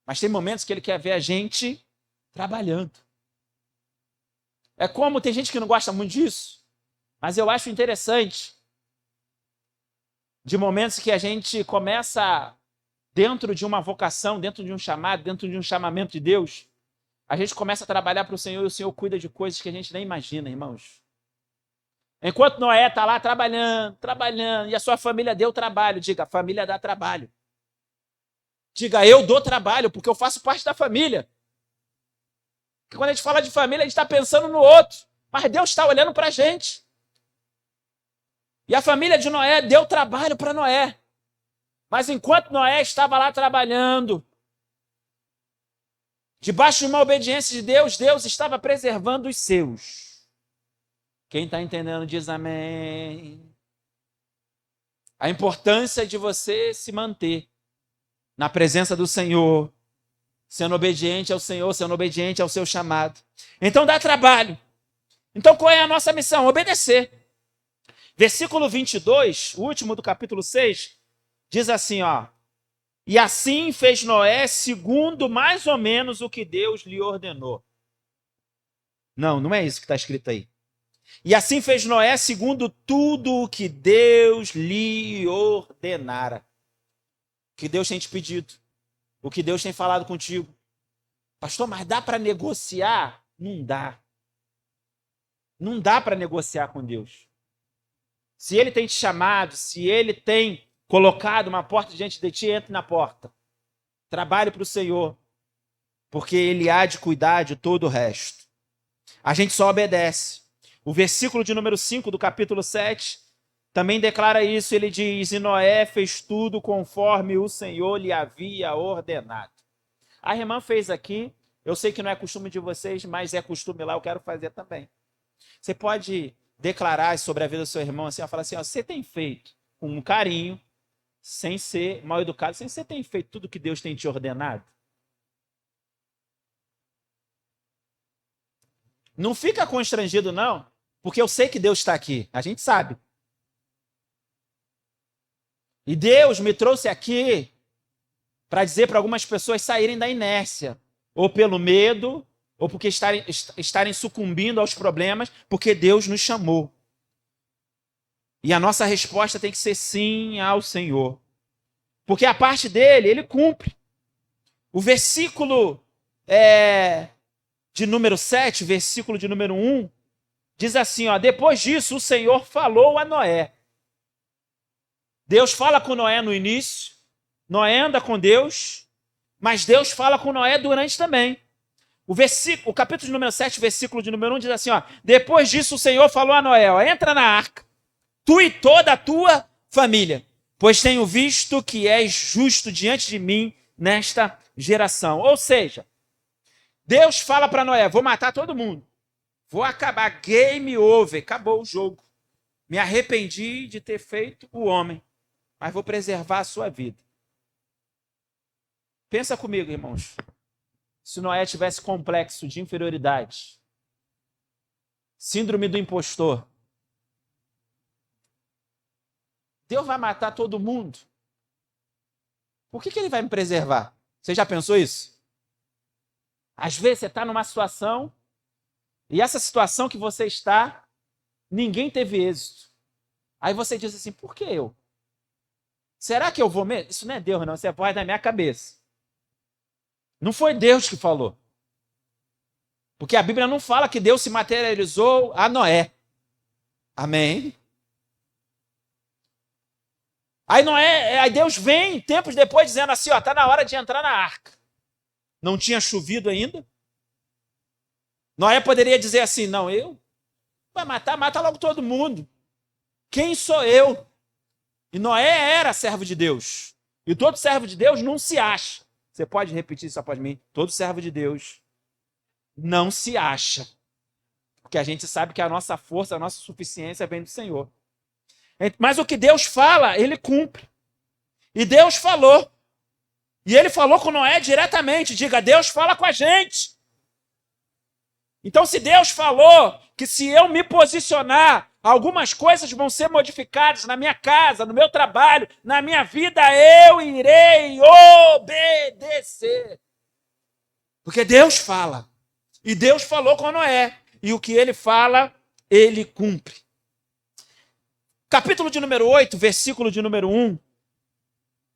mas tem momentos que Ele quer ver a gente trabalhando. É como tem gente que não gosta muito disso, mas eu acho interessante de momentos que a gente começa dentro de uma vocação, dentro de um chamado, dentro de um chamamento de Deus, a gente começa a trabalhar para o Senhor e o Senhor cuida de coisas que a gente nem imagina, irmãos. Enquanto Noé está lá trabalhando, e a sua família deu trabalho, diga: a família dá trabalho. Diga: eu dou trabalho, porque eu faço parte da família. Porque quando a gente fala de família, a gente está pensando no outro, mas Deus está olhando para a gente. E a família de Noé deu trabalho para Noé. Mas enquanto Noé estava lá trabalhando, debaixo de uma obediência de Deus, Deus estava preservando os seus. Quem está entendendo diz amém. A importância de você se manter na presença do Senhor, sendo obediente ao Senhor, sendo obediente ao seu chamado. Então dá trabalho. Então qual é a nossa missão? Obedecer. Versículo 22, o último do capítulo 6, diz assim, ó: e assim fez Noé segundo mais ou menos o que Deus lhe ordenou. Não, não é isso que está escrito aí. E assim fez Noé segundo tudo o que Deus lhe ordenara. O que Deus tem te pedido. O que Deus tem falado contigo. Pastor, mas dá para negociar? Não dá. Não dá para negociar com Deus. Se Ele tem te chamado, se Ele tem colocado uma porta diante de ti, entre na porta. Trabalhe para o Senhor, porque Ele há de cuidar de todo o resto. A gente só obedece. O versículo de número 5 do capítulo 7 também declara isso. Ele diz: e Noé fez tudo conforme o Senhor lhe havia ordenado. A irmã fez aqui. Eu sei que não é costume de vocês, mas é costume lá, eu quero fazer também. Você pode declarar sobre a vida do seu irmão assim, falar assim, ó, você tem feito com um carinho, sem ser mal educado, você tem feito tudo que Deus tem te ordenado? Não fica constrangido, não, porque eu sei que Deus está aqui, a gente sabe. E Deus me trouxe aqui para dizer para algumas pessoas saírem da inércia, ou pelo medo, ou porque estarem sucumbindo aos problemas, porque Deus nos chamou. E a nossa resposta tem que ser sim ao Senhor. Porque a parte dele, ele cumpre. O versículo de número 7, versículo de número 1, diz assim, ó: depois disso o Senhor falou a Noé. Deus fala com Noé no início, Noé anda com Deus, mas Deus fala com Noé durante também. O capítulo de número 7, versículo de número 1 diz assim, ó: depois disso o Senhor falou a Noé, ó, entra na arca, tu e toda a tua família, pois tenho visto que és justo diante de mim nesta geração. Ou seja, Deus fala para Noé, vou matar todo mundo, vou acabar, game over, acabou o jogo. Me arrependi de ter feito o homem, mas vou preservar a sua vida. Pensa comigo, irmãos. Se Noé tivesse complexo de inferioridade, síndrome do impostor, Deus vai matar todo mundo. Por que ele vai me preservar? Você já pensou isso? Às vezes você está numa situação e essa situação que você está, ninguém teve êxito. Aí você diz assim, por que eu? Será que eu vou mesmo? Isso não é Deus, não. Isso é voz da minha cabeça. Não foi Deus que falou. Porque a Bíblia não fala que Deus se materializou a Noé. Amém? Aí Deus vem, tempos depois, dizendo assim, ó, tá na hora de entrar na arca. Não tinha chovido ainda. Noé poderia dizer assim, não, eu? Vai matar, mata logo todo mundo. Quem sou eu? E Noé era servo de Deus. E todo servo de Deus não se acha. Você pode repetir isso após mim? Todo servo de Deus não se acha. Porque a gente sabe que a nossa força, a nossa suficiência vem do Senhor. Mas o que Deus fala, ele cumpre. E Deus falou. E ele falou com Noé diretamente. Diga, Deus fala com a gente. Então, se Deus falou que se eu me posicionar, algumas coisas vão ser modificadas na minha casa, no meu trabalho, na minha vida, eu irei obedecer. Porque Deus fala. E Deus falou com Noé. E o que ele fala, ele cumpre. Capítulo de número 8, versículo de número 1,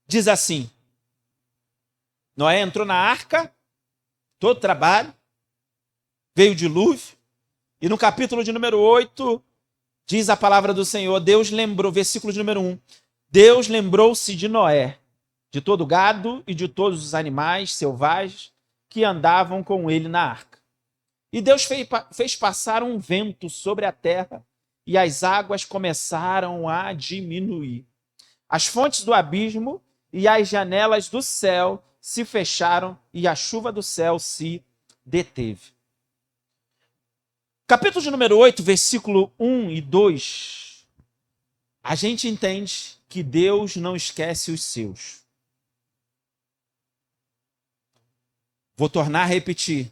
diz assim: Noé entrou na arca, todo trabalho, veio o dilúvio, e no capítulo de número 8, diz a palavra do Senhor, Deus lembrou, versículo de número 1, Deus lembrou-se de Noé, de todo gado e de todos os animais selvagens que andavam com ele na arca. E Deus fez passar um vento sobre a terra, e as águas começaram a diminuir. As fontes do abismo e as janelas do céu se fecharam e a chuva do céu se deteve. Capítulo de número 8, versículo 1 e 2, a gente entende que Deus não esquece os seus. Vou tornar a repetir.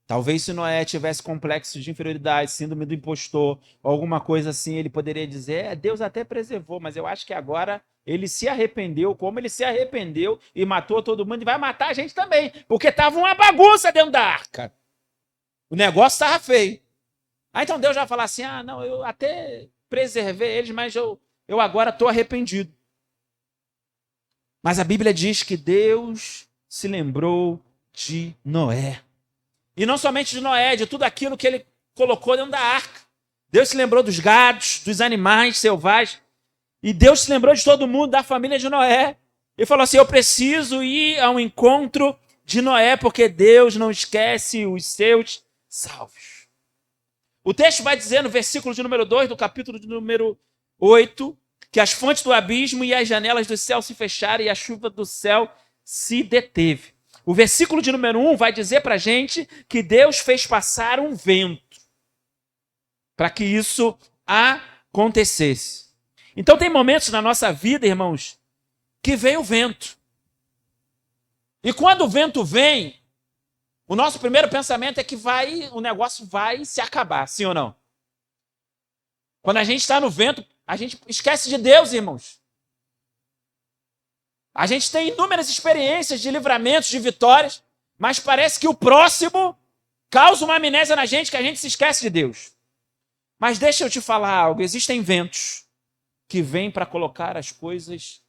Talvez se Noé tivesse complexo de inferioridade, síndrome do impostor, ou alguma coisa assim, ele poderia dizer, Deus até preservou, mas eu acho que agora ele se arrependeu, como ele se arrependeu e matou todo mundo, e vai matar a gente também, porque estava uma bagunça dentro da arca. O negócio estava feio. Então Deus já vai falar assim, não, eu até preservei eles, mas eu agora estou arrependido. Mas a Bíblia diz que Deus se lembrou de Noé. E não somente de Noé, de tudo aquilo que ele colocou dentro da arca. Deus se lembrou dos gados, dos animais selvagens. E Deus se lembrou de todo mundo, da família de Noé. Ele falou assim, eu preciso ir ao encontro de Noé, porque Deus não esquece os seus salvos. O texto vai dizer no versículo de número 2, do capítulo de número 8, que as fontes do abismo e as janelas do céu se fecharam e a chuva do céu se deteve. O versículo de número 1 vai dizer para a gente que Deus fez passar um vento para que isso acontecesse. Então tem momentos na nossa vida, irmãos, que vem o vento. E quando o vento vem, o nosso primeiro pensamento é que o negócio vai se acabar, sim ou não? Quando a gente está no vento, a gente esquece de Deus, irmãos. A gente tem inúmeras experiências de livramentos, de vitórias, mas parece que o próximo causa uma amnésia na gente que a gente se esquece de Deus. Mas deixa eu te falar algo, existem ventos que vêm para colocar as coisas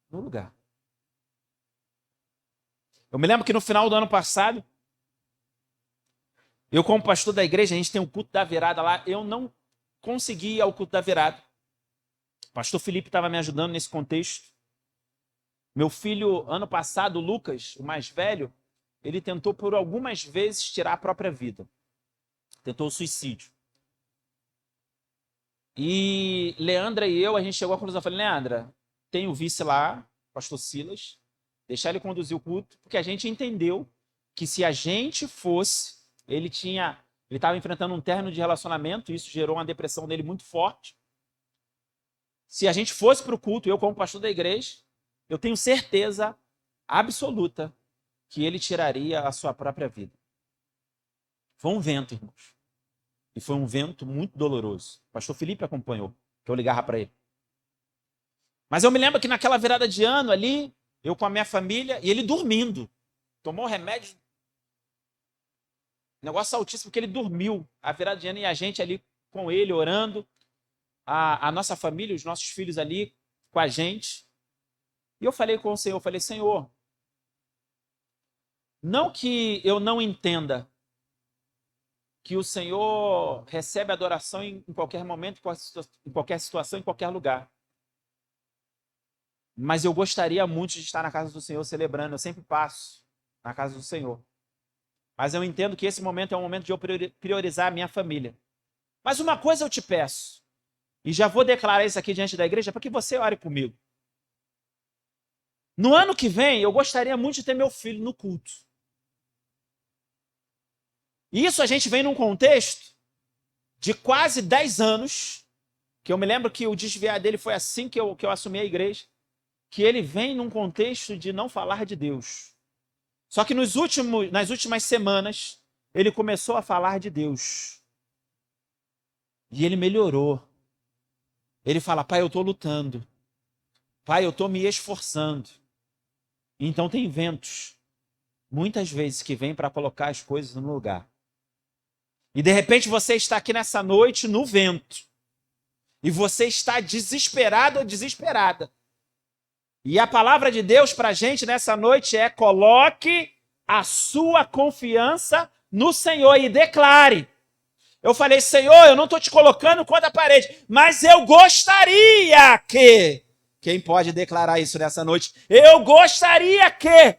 no lugar. Eu me lembro que no final do ano passado, eu como pastor da igreja, a gente tem o culto da virada lá, eu não consegui ir ao culto da virada. O pastor Felipe estava me ajudando nesse contexto. Meu filho, ano passado, o Lucas, o mais velho, ele tentou por algumas vezes tirar a própria vida. Tentou o suicídio. E Leandra e eu, a gente chegou à conclusão, eu falei, Leandra, tem o vice lá, pastor Silas, deixar ele conduzir o culto, porque a gente entendeu que se a gente fosse, ele estava enfrentando um término de relacionamento, isso gerou uma depressão dele muito forte. Se a gente fosse para o culto, eu como pastor da igreja, eu tenho certeza absoluta que ele tiraria a sua própria vida. Foi um vento, irmãos. E foi um vento muito doloroso. O pastor Felipe acompanhou, que eu ligava para ele. Mas eu me lembro que naquela virada de ano ali, eu com a minha família, e ele dormindo. Tomou remédio. Negócio altíssimo, porque ele dormiu a virada de ano e a gente ali com ele, orando. A nossa família, os nossos filhos ali com a gente. E eu falei com o Senhor, Senhor, não que eu não entenda que o Senhor recebe adoração em qualquer momento, em qualquer situação, em qualquer lugar. Mas eu gostaria muito de estar na casa do Senhor celebrando, eu sempre passo na casa do Senhor. Mas eu entendo que esse momento é um momento de eu priorizar a minha família. Mas uma coisa eu te peço, e já vou declarar isso aqui diante da igreja, para que você ore comigo. No ano que vem, eu gostaria muito de ter meu filho no culto. E isso a gente vem num contexto de quase 10 anos, que eu me lembro que o desviar dele foi assim que eu assumi a igreja, que ele vem num contexto de não falar de Deus. Só que nas últimas semanas, ele começou a falar de Deus. E ele melhorou. Ele fala, pai, eu estou lutando. Pai, eu estou me esforçando. Então tem ventos, muitas vezes, que vêm para colocar as coisas no lugar. E de repente você está aqui nessa noite no vento. E você está desesperado ou desesperada. E a palavra de Deus para a gente nessa noite é: coloque a sua confiança no Senhor e declare. Eu falei, Senhor, eu não estou te colocando contra a parede, mas eu gostaria que... Quem pode declarar isso nessa noite? Eu gostaria que...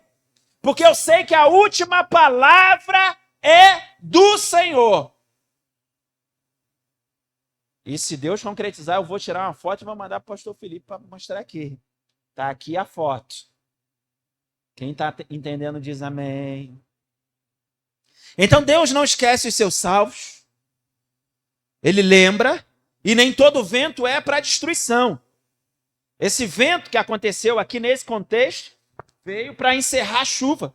Porque eu sei que a última palavra é do Senhor. E se Deus concretizar, eu vou tirar uma foto e vou mandar para o pastor Felipe para mostrar aqui. Está aqui a foto. Quem está entendendo diz amém. Então Deus não esquece os seus salvos. Ele lembra. E nem todo vento é para destruição. Esse vento que aconteceu aqui nesse contexto veio para encerrar a chuva.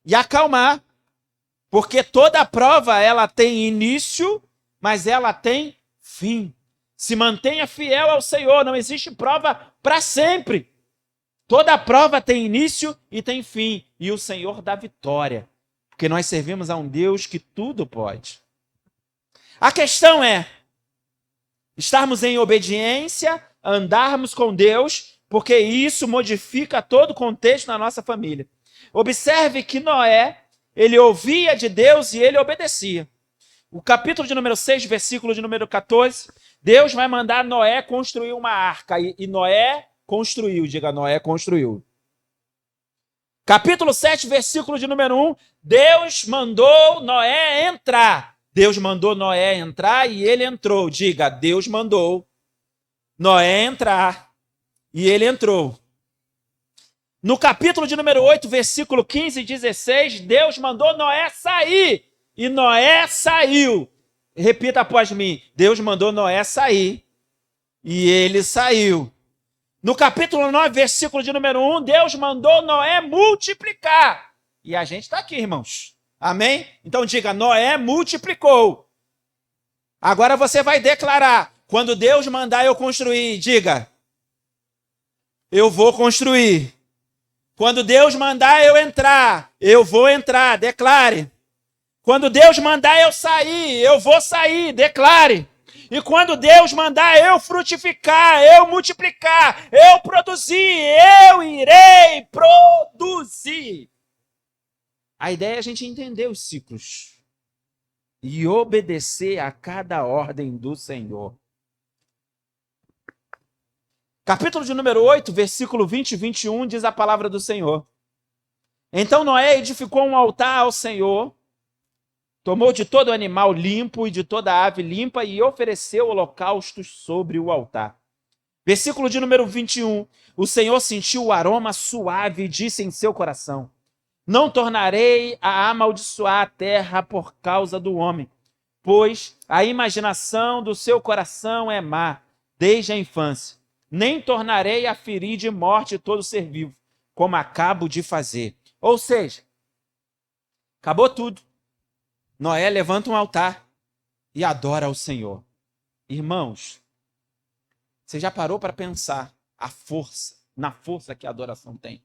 e acalmar. Porque toda prova ela tem início, mas ela tem fim. Se mantenha fiel ao Senhor, não existe prova para sempre. Toda prova tem início e tem fim, e o Senhor dá vitória, porque nós servimos a um Deus que tudo pode. A questão é estarmos em obediência, andarmos com Deus, porque isso modifica todo o contexto na nossa família. Observe que Noé, ele ouvia de Deus e ele obedecia. O capítulo de número 6, versículo de número 14, Deus vai mandar Noé construir uma arca, e Noé construiu, diga Noé construiu. Capítulo 7, versículo de número 1, Deus mandou Noé entrar. Deus mandou Noé entrar e ele entrou. Diga, Deus mandou Noé entrar e ele entrou. No capítulo de número 8, versículo 15 e 16, Deus mandou Noé sair e Noé saiu. Repita após mim, Deus mandou Noé sair e ele saiu. No capítulo 9, versículo de número 1, Deus mandou Noé multiplicar. E a gente está aqui, irmãos. Amém? Então diga, Noé multiplicou. Agora você vai declarar, quando Deus mandar eu construir, diga, eu vou construir. Quando Deus mandar eu entrar, eu vou entrar, declare. Quando Deus mandar eu sair, eu vou sair, declare. E quando Deus mandar eu frutificar, eu multiplicar, eu produzir, eu irei produzir. A ideia é a gente entender os ciclos e obedecer a cada ordem do Senhor. Capítulo de número 8, versículo 20 e 21, diz a palavra do Senhor. Então Noé edificou um altar ao Senhor, tomou de todo animal limpo e de toda ave limpa e ofereceu holocaustos sobre o altar. Versículo de número 21. O Senhor sentiu o aroma suave e disse em seu coração, não tornarei a amaldiçoar a terra por causa do homem, pois a imaginação do seu coração é má desde a infância. Nem tornarei a ferir de morte todo ser vivo, como acabo de fazer. Ou seja, acabou tudo. Noé levanta um altar e adora ao Senhor. Irmãos, você já parou para pensar na força que a adoração tem?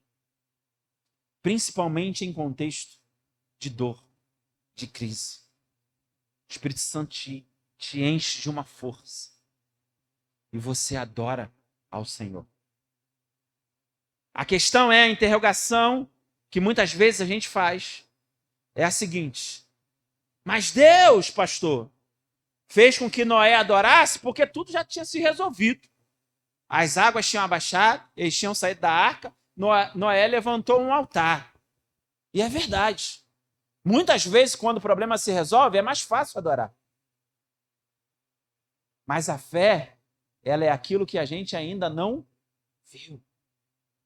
Principalmente em contexto de dor, de crise. O Espírito Santo te enche de uma força e você adora ao Senhor. A questão é a interrogação que muitas vezes a gente faz. É a seguinte, mas Deus, pastor, fez com que Noé adorasse porque tudo já tinha se resolvido. As águas tinham abaixado, eles tinham saído da arca, Noé levantou um altar. E é verdade. Muitas vezes, quando o problema se resolve, é mais fácil adorar. Mas a fé, ela é aquilo que a gente ainda não viu.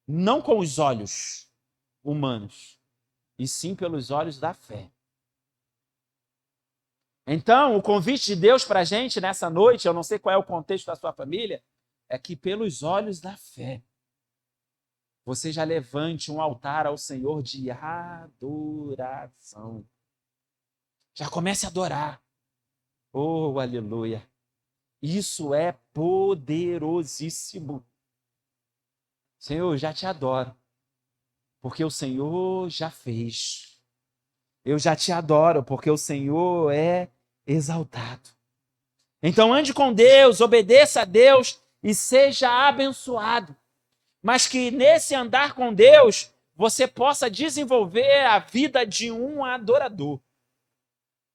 Não com os olhos humanos, e sim pelos olhos da fé. Então, o convite de Deus para a gente nessa noite, eu não sei qual é o contexto da sua família, é que pelos olhos da fé, você já levante um altar ao Senhor de adoração. Já comece a adorar. Oh, aleluia. Isso é poderosíssimo. Senhor, eu já te adoro, porque o Senhor já fez. Eu já te adoro, porque o Senhor é exaltado. Então ande com Deus, obedeça a Deus e seja abençoado. Mas que nesse andar com Deus, você possa desenvolver a vida de um adorador,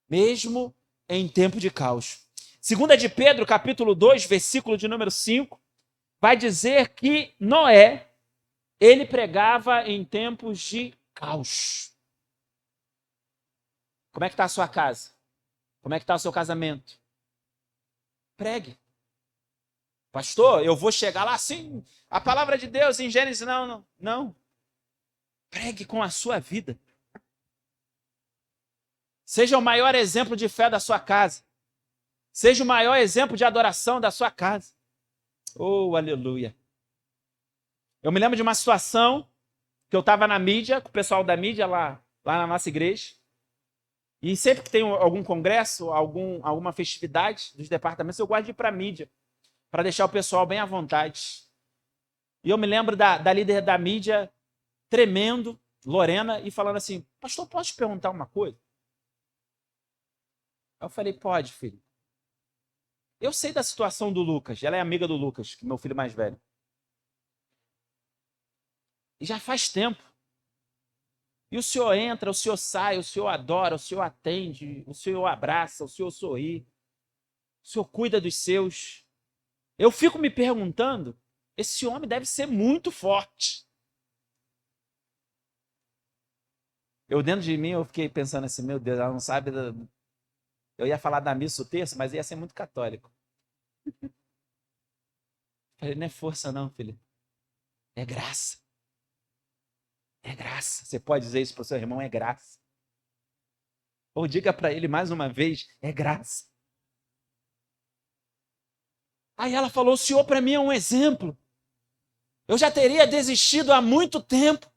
mesmo em tempo de caos. 2 de Pedro, capítulo 2, versículo de número 5, vai dizer que Noé, ele pregava em tempos de caos. Como é que está a sua casa? Como é que está o seu casamento? Pregue. Pastor, eu vou chegar lá assim, a palavra de Deus em Gênesis, não. Pregue com a sua vida. Seja o maior exemplo de fé da sua casa. Seja o maior exemplo de adoração da sua casa. Oh, aleluia. Eu me lembro de uma situação que eu estava na mídia, com o pessoal da mídia lá, lá na nossa igreja. E sempre que tem algum congresso, alguma festividade dos departamentos, eu gosto de ir para a mídia, para deixar o pessoal bem à vontade. E eu me lembro da líder da mídia tremendo, Lorena, e falando assim: pastor, posso te perguntar uma coisa? Eu falei: pode, filho. Eu sei da situação do Lucas, ela é amiga do Lucas, que é meu filho mais velho. E já faz tempo. E o senhor entra, o senhor sai, o senhor adora, o senhor atende, o senhor abraça, o senhor sorri, o senhor cuida dos seus. Eu fico me perguntando, esse homem deve ser muito forte. Eu dentro de mim, eu fiquei pensando assim, meu Deus, ela não sabe... Eu ia falar da missa o terço, mas ia ser muito católico. Falei, não é força não, filho. É graça. É graça. Você pode dizer isso para o seu irmão, é graça. Ou diga para ele mais uma vez, é graça. Aí ela falou, o senhor para mim é um exemplo. Eu já teria desistido há muito tempo.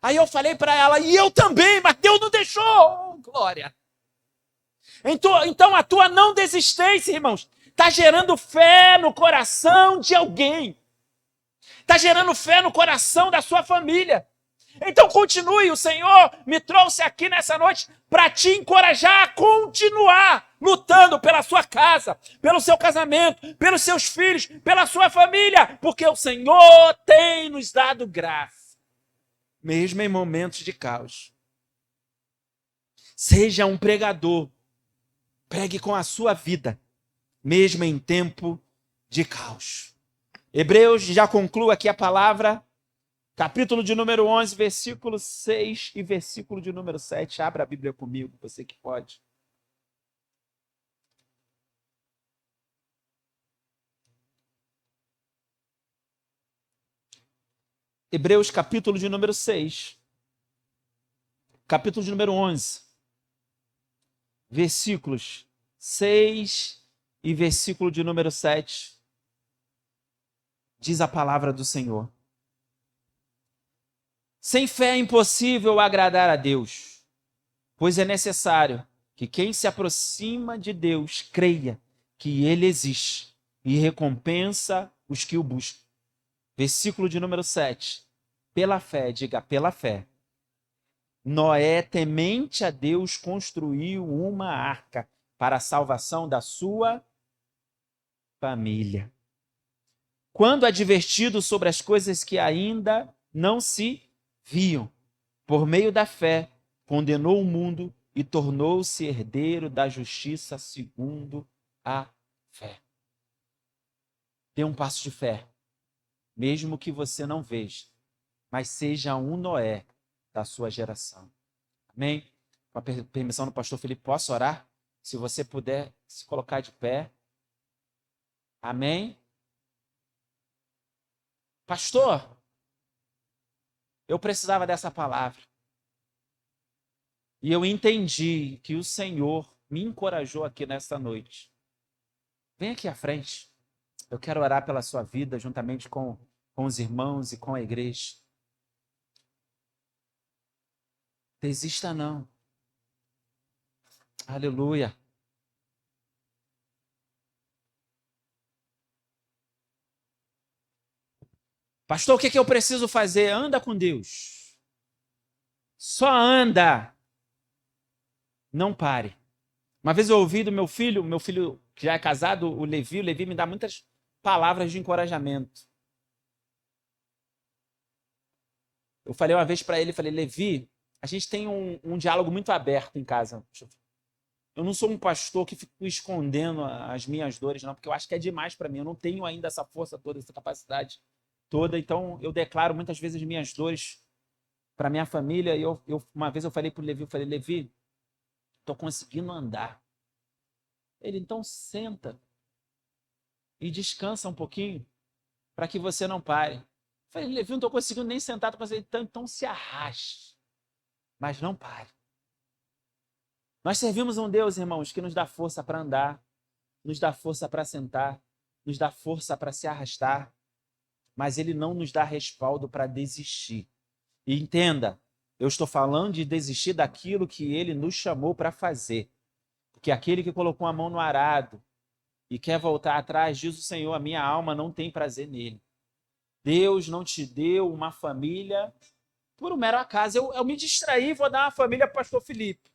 Aí eu falei para ela, e eu também, mas Deus não deixou. Oh, glória. Então a tua não desistência, irmãos, está gerando fé no coração de alguém. Está gerando fé no coração da sua família. Então continue, o Senhor me trouxe aqui nessa noite para te encorajar a continuar lutando pela sua casa, pelo seu casamento, pelos seus filhos, pela sua família, porque o Senhor tem nos dado graça, mesmo em momentos de caos. Seja um pregador, pregue com a sua vida, mesmo em tempo de caos. Hebreus já conclui aqui a palavra. Capítulo de número 11, versículo 6 e versículo de número 7. Abra a Bíblia comigo, você que pode. Hebreus, capítulo de número 6. Capítulo de número 11. Versículos 6 e versículo de número 7. Diz a palavra do Senhor. Sem fé é impossível agradar a Deus, pois é necessário que quem se aproxima de Deus creia que Ele existe e recompensa os que o buscam. Versículo de número 7. Pela fé, diga pela fé, Noé, temente a Deus, construiu uma arca para a salvação da sua família. Quando advertido sobre as coisas que ainda não se viam, por meio da fé, condenou o mundo e tornou-se herdeiro da justiça segundo a fé. Dê um passo de fé, mesmo que você não veja, mas seja um Noé da sua geração. Amém? Com a permissão do pastor Felipe, posso orar? Se você puder se colocar de pé. Amém? Pastor, eu precisava dessa palavra. E eu entendi que o Senhor me encorajou aqui nesta noite. Vem aqui à frente. Eu quero orar pela sua vida, juntamente com os irmãos e com a igreja. Desista não. Aleluia. Pastor, o que eu preciso fazer? Anda com Deus. Só anda. Não pare. Uma vez eu ouvi do meu filho que já é casado, o Levi me dá muitas palavras de encorajamento. Eu falei uma vez para ele, falei, Levi, a gente tem um diálogo muito aberto em casa. Eu não sou um pastor que fico escondendo as minhas dores, não, porque eu acho que é demais para mim. Eu não tenho ainda essa força toda, essa capacidade toda. Então, eu declaro muitas vezes as minhas dores para minha família. E uma vez eu falei para o Levi, Levi, estou conseguindo andar. Ele, então, senta e descansa um pouquinho para que você não pare. Eu falei, Levi, não estou conseguindo nem sentar. Então se arraste, mas não pare. Nós servimos um Deus, irmãos, que nos dá força para andar, nos dá força para sentar, nos dá força para se arrastar, mas Ele não nos dá respaldo para desistir. E entenda, Eu estou falando de desistir daquilo que ele nos chamou para fazer. Porque aquele que colocou a mão no arado e quer voltar atrás, diz o Senhor, a minha alma não tem prazer nele. Deus não te deu uma família por um mero acaso. Eu me distraí e vou dar uma família para o pastor Felipe.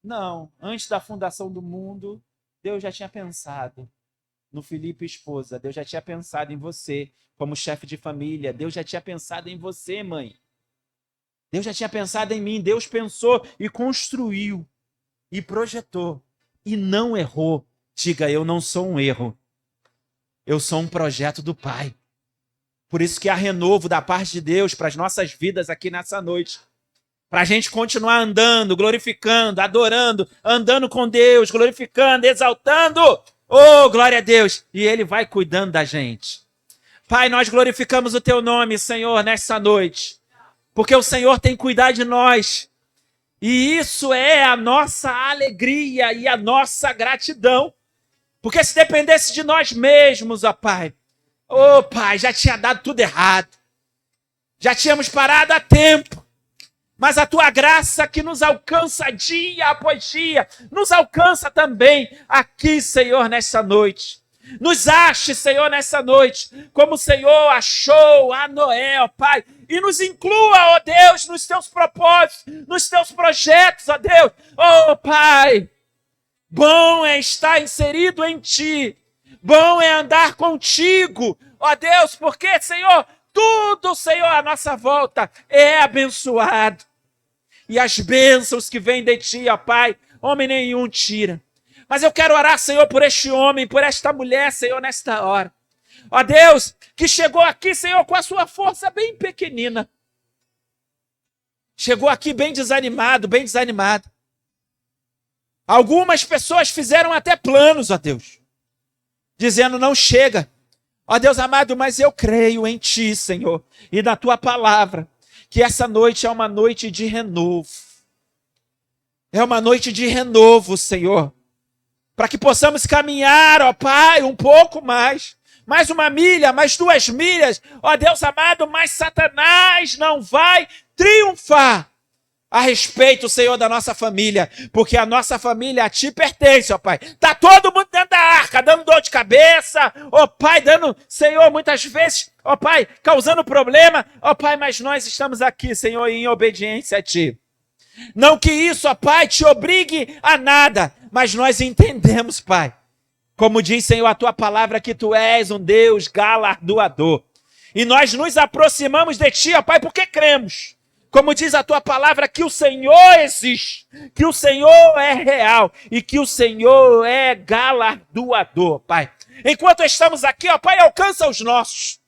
Não, antes da fundação do mundo, Deus já tinha pensado no Felipe esposa. Deus já tinha pensado em você como chefe de família. Deus já tinha pensado em você, mãe. Deus já tinha pensado em mim. Deus pensou e construiu e projetou e não errou. Diga, eu não sou um erro. Eu sou um projeto do Pai. Por isso que há renovo da parte de Deus para as nossas vidas aqui nessa noite. Para a gente continuar andando, glorificando, adorando, andando com Deus, glorificando, exaltando. Oh, glória a Deus! E Ele vai cuidando da gente. Pai, nós glorificamos o Teu nome, Senhor, nessa noite. Porque o Senhor tem cuidado de nós. E isso é a nossa alegria e a nossa gratidão. Porque se dependesse de nós mesmos, ó Pai, oh Pai, já tinha dado tudo errado. Já tínhamos parado há tempo. Mas a Tua graça que nos alcança dia após dia, nos alcança também aqui, Senhor, nessa noite. Nos ache, Senhor, nessa noite, como o Senhor achou a Noé, ó Pai. E nos inclua, ó Deus, nos Teus propósitos, nos Teus projetos, ó Deus. Ó Pai, bom é estar inserido em Ti. Bom é andar contigo, ó Deus, porque, Senhor, tudo, Senhor, à nossa volta é abençoado. E as bênçãos que vêm de Ti, ó Pai, homem nenhum tira. Mas eu quero orar, Senhor, por este homem, por esta mulher, Senhor, nesta hora. Ó Deus, que chegou aqui, Senhor, com a sua força bem pequenina. Chegou aqui bem desanimado, bem desanimado. Algumas pessoas fizeram até planos, ó Deus, dizendo não chega. Ó Deus amado, mas eu creio em Ti, Senhor, e na Tua palavra, que essa noite é uma noite de renovo. É uma noite de renovo, Senhor. Para que possamos caminhar, ó Pai, um pouco mais. Mais uma milha, mais 2 milhas. Ó Deus amado, mas Satanás não vai triunfar a respeito, Senhor, da nossa família. Porque a nossa família a Ti pertence, ó Pai. Está todo mundo dentro da arca, dando dor de cabeça. Ó Pai, dando, Senhor, muitas vezes, ó Pai, causando problema. Ó Pai, mas nós estamos aqui, Senhor, em obediência a Ti. Não que isso, ó Pai, te obrigue a nada. Mas nós entendemos, Pai. Como diz, Senhor, a Tua palavra, que Tu és um Deus galardoador. E nós nos aproximamos de Ti, ó Pai, porque cremos. Como diz a Tua palavra, que o Senhor existe, que o Senhor é real e que o Senhor é galardoador, Pai. Enquanto estamos aqui, ó Pai, alcança os nossos.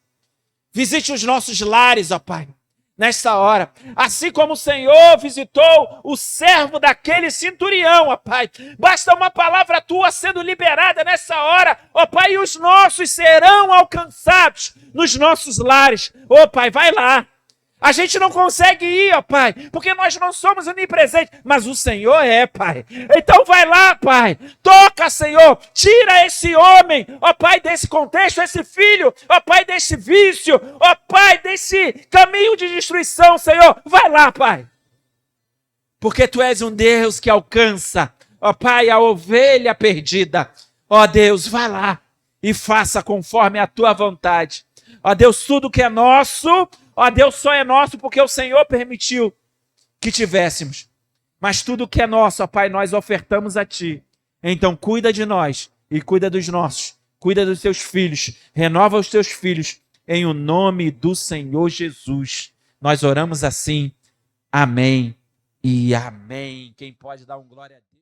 Visite os nossos lares, ó Pai, nesta hora. Assim como o Senhor visitou o servo daquele centurião, ó Pai. Basta uma palavra Tua sendo liberada nessa hora, ó Pai, e os nossos serão alcançados nos nossos lares. Ó Pai, vai lá. A gente não consegue ir, ó Pai, porque nós não somos onipresentes, mas o Senhor é, Pai. Então vai lá, Pai, toca, Senhor, tira esse homem, ó Pai, desse contexto, esse filho, ó Pai, desse vício, ó Pai, desse caminho de destruição, Senhor. Vai lá, Pai, porque Tu és um Deus que alcança, ó Pai, a ovelha perdida. Ó Deus, vai lá e faça conforme a Tua vontade. Ó Deus, tudo que é nosso, ó Deus, só é nosso porque o Senhor permitiu que tivéssemos. Mas tudo que é nosso, ó Pai, nós ofertamos a Ti. Então cuida de nós e cuida dos nossos. Cuida dos Teus filhos. Renova os Teus filhos. Em o nome do Senhor Jesus. Nós oramos assim. Amém e amém. Quem pode dar um glória a Deus?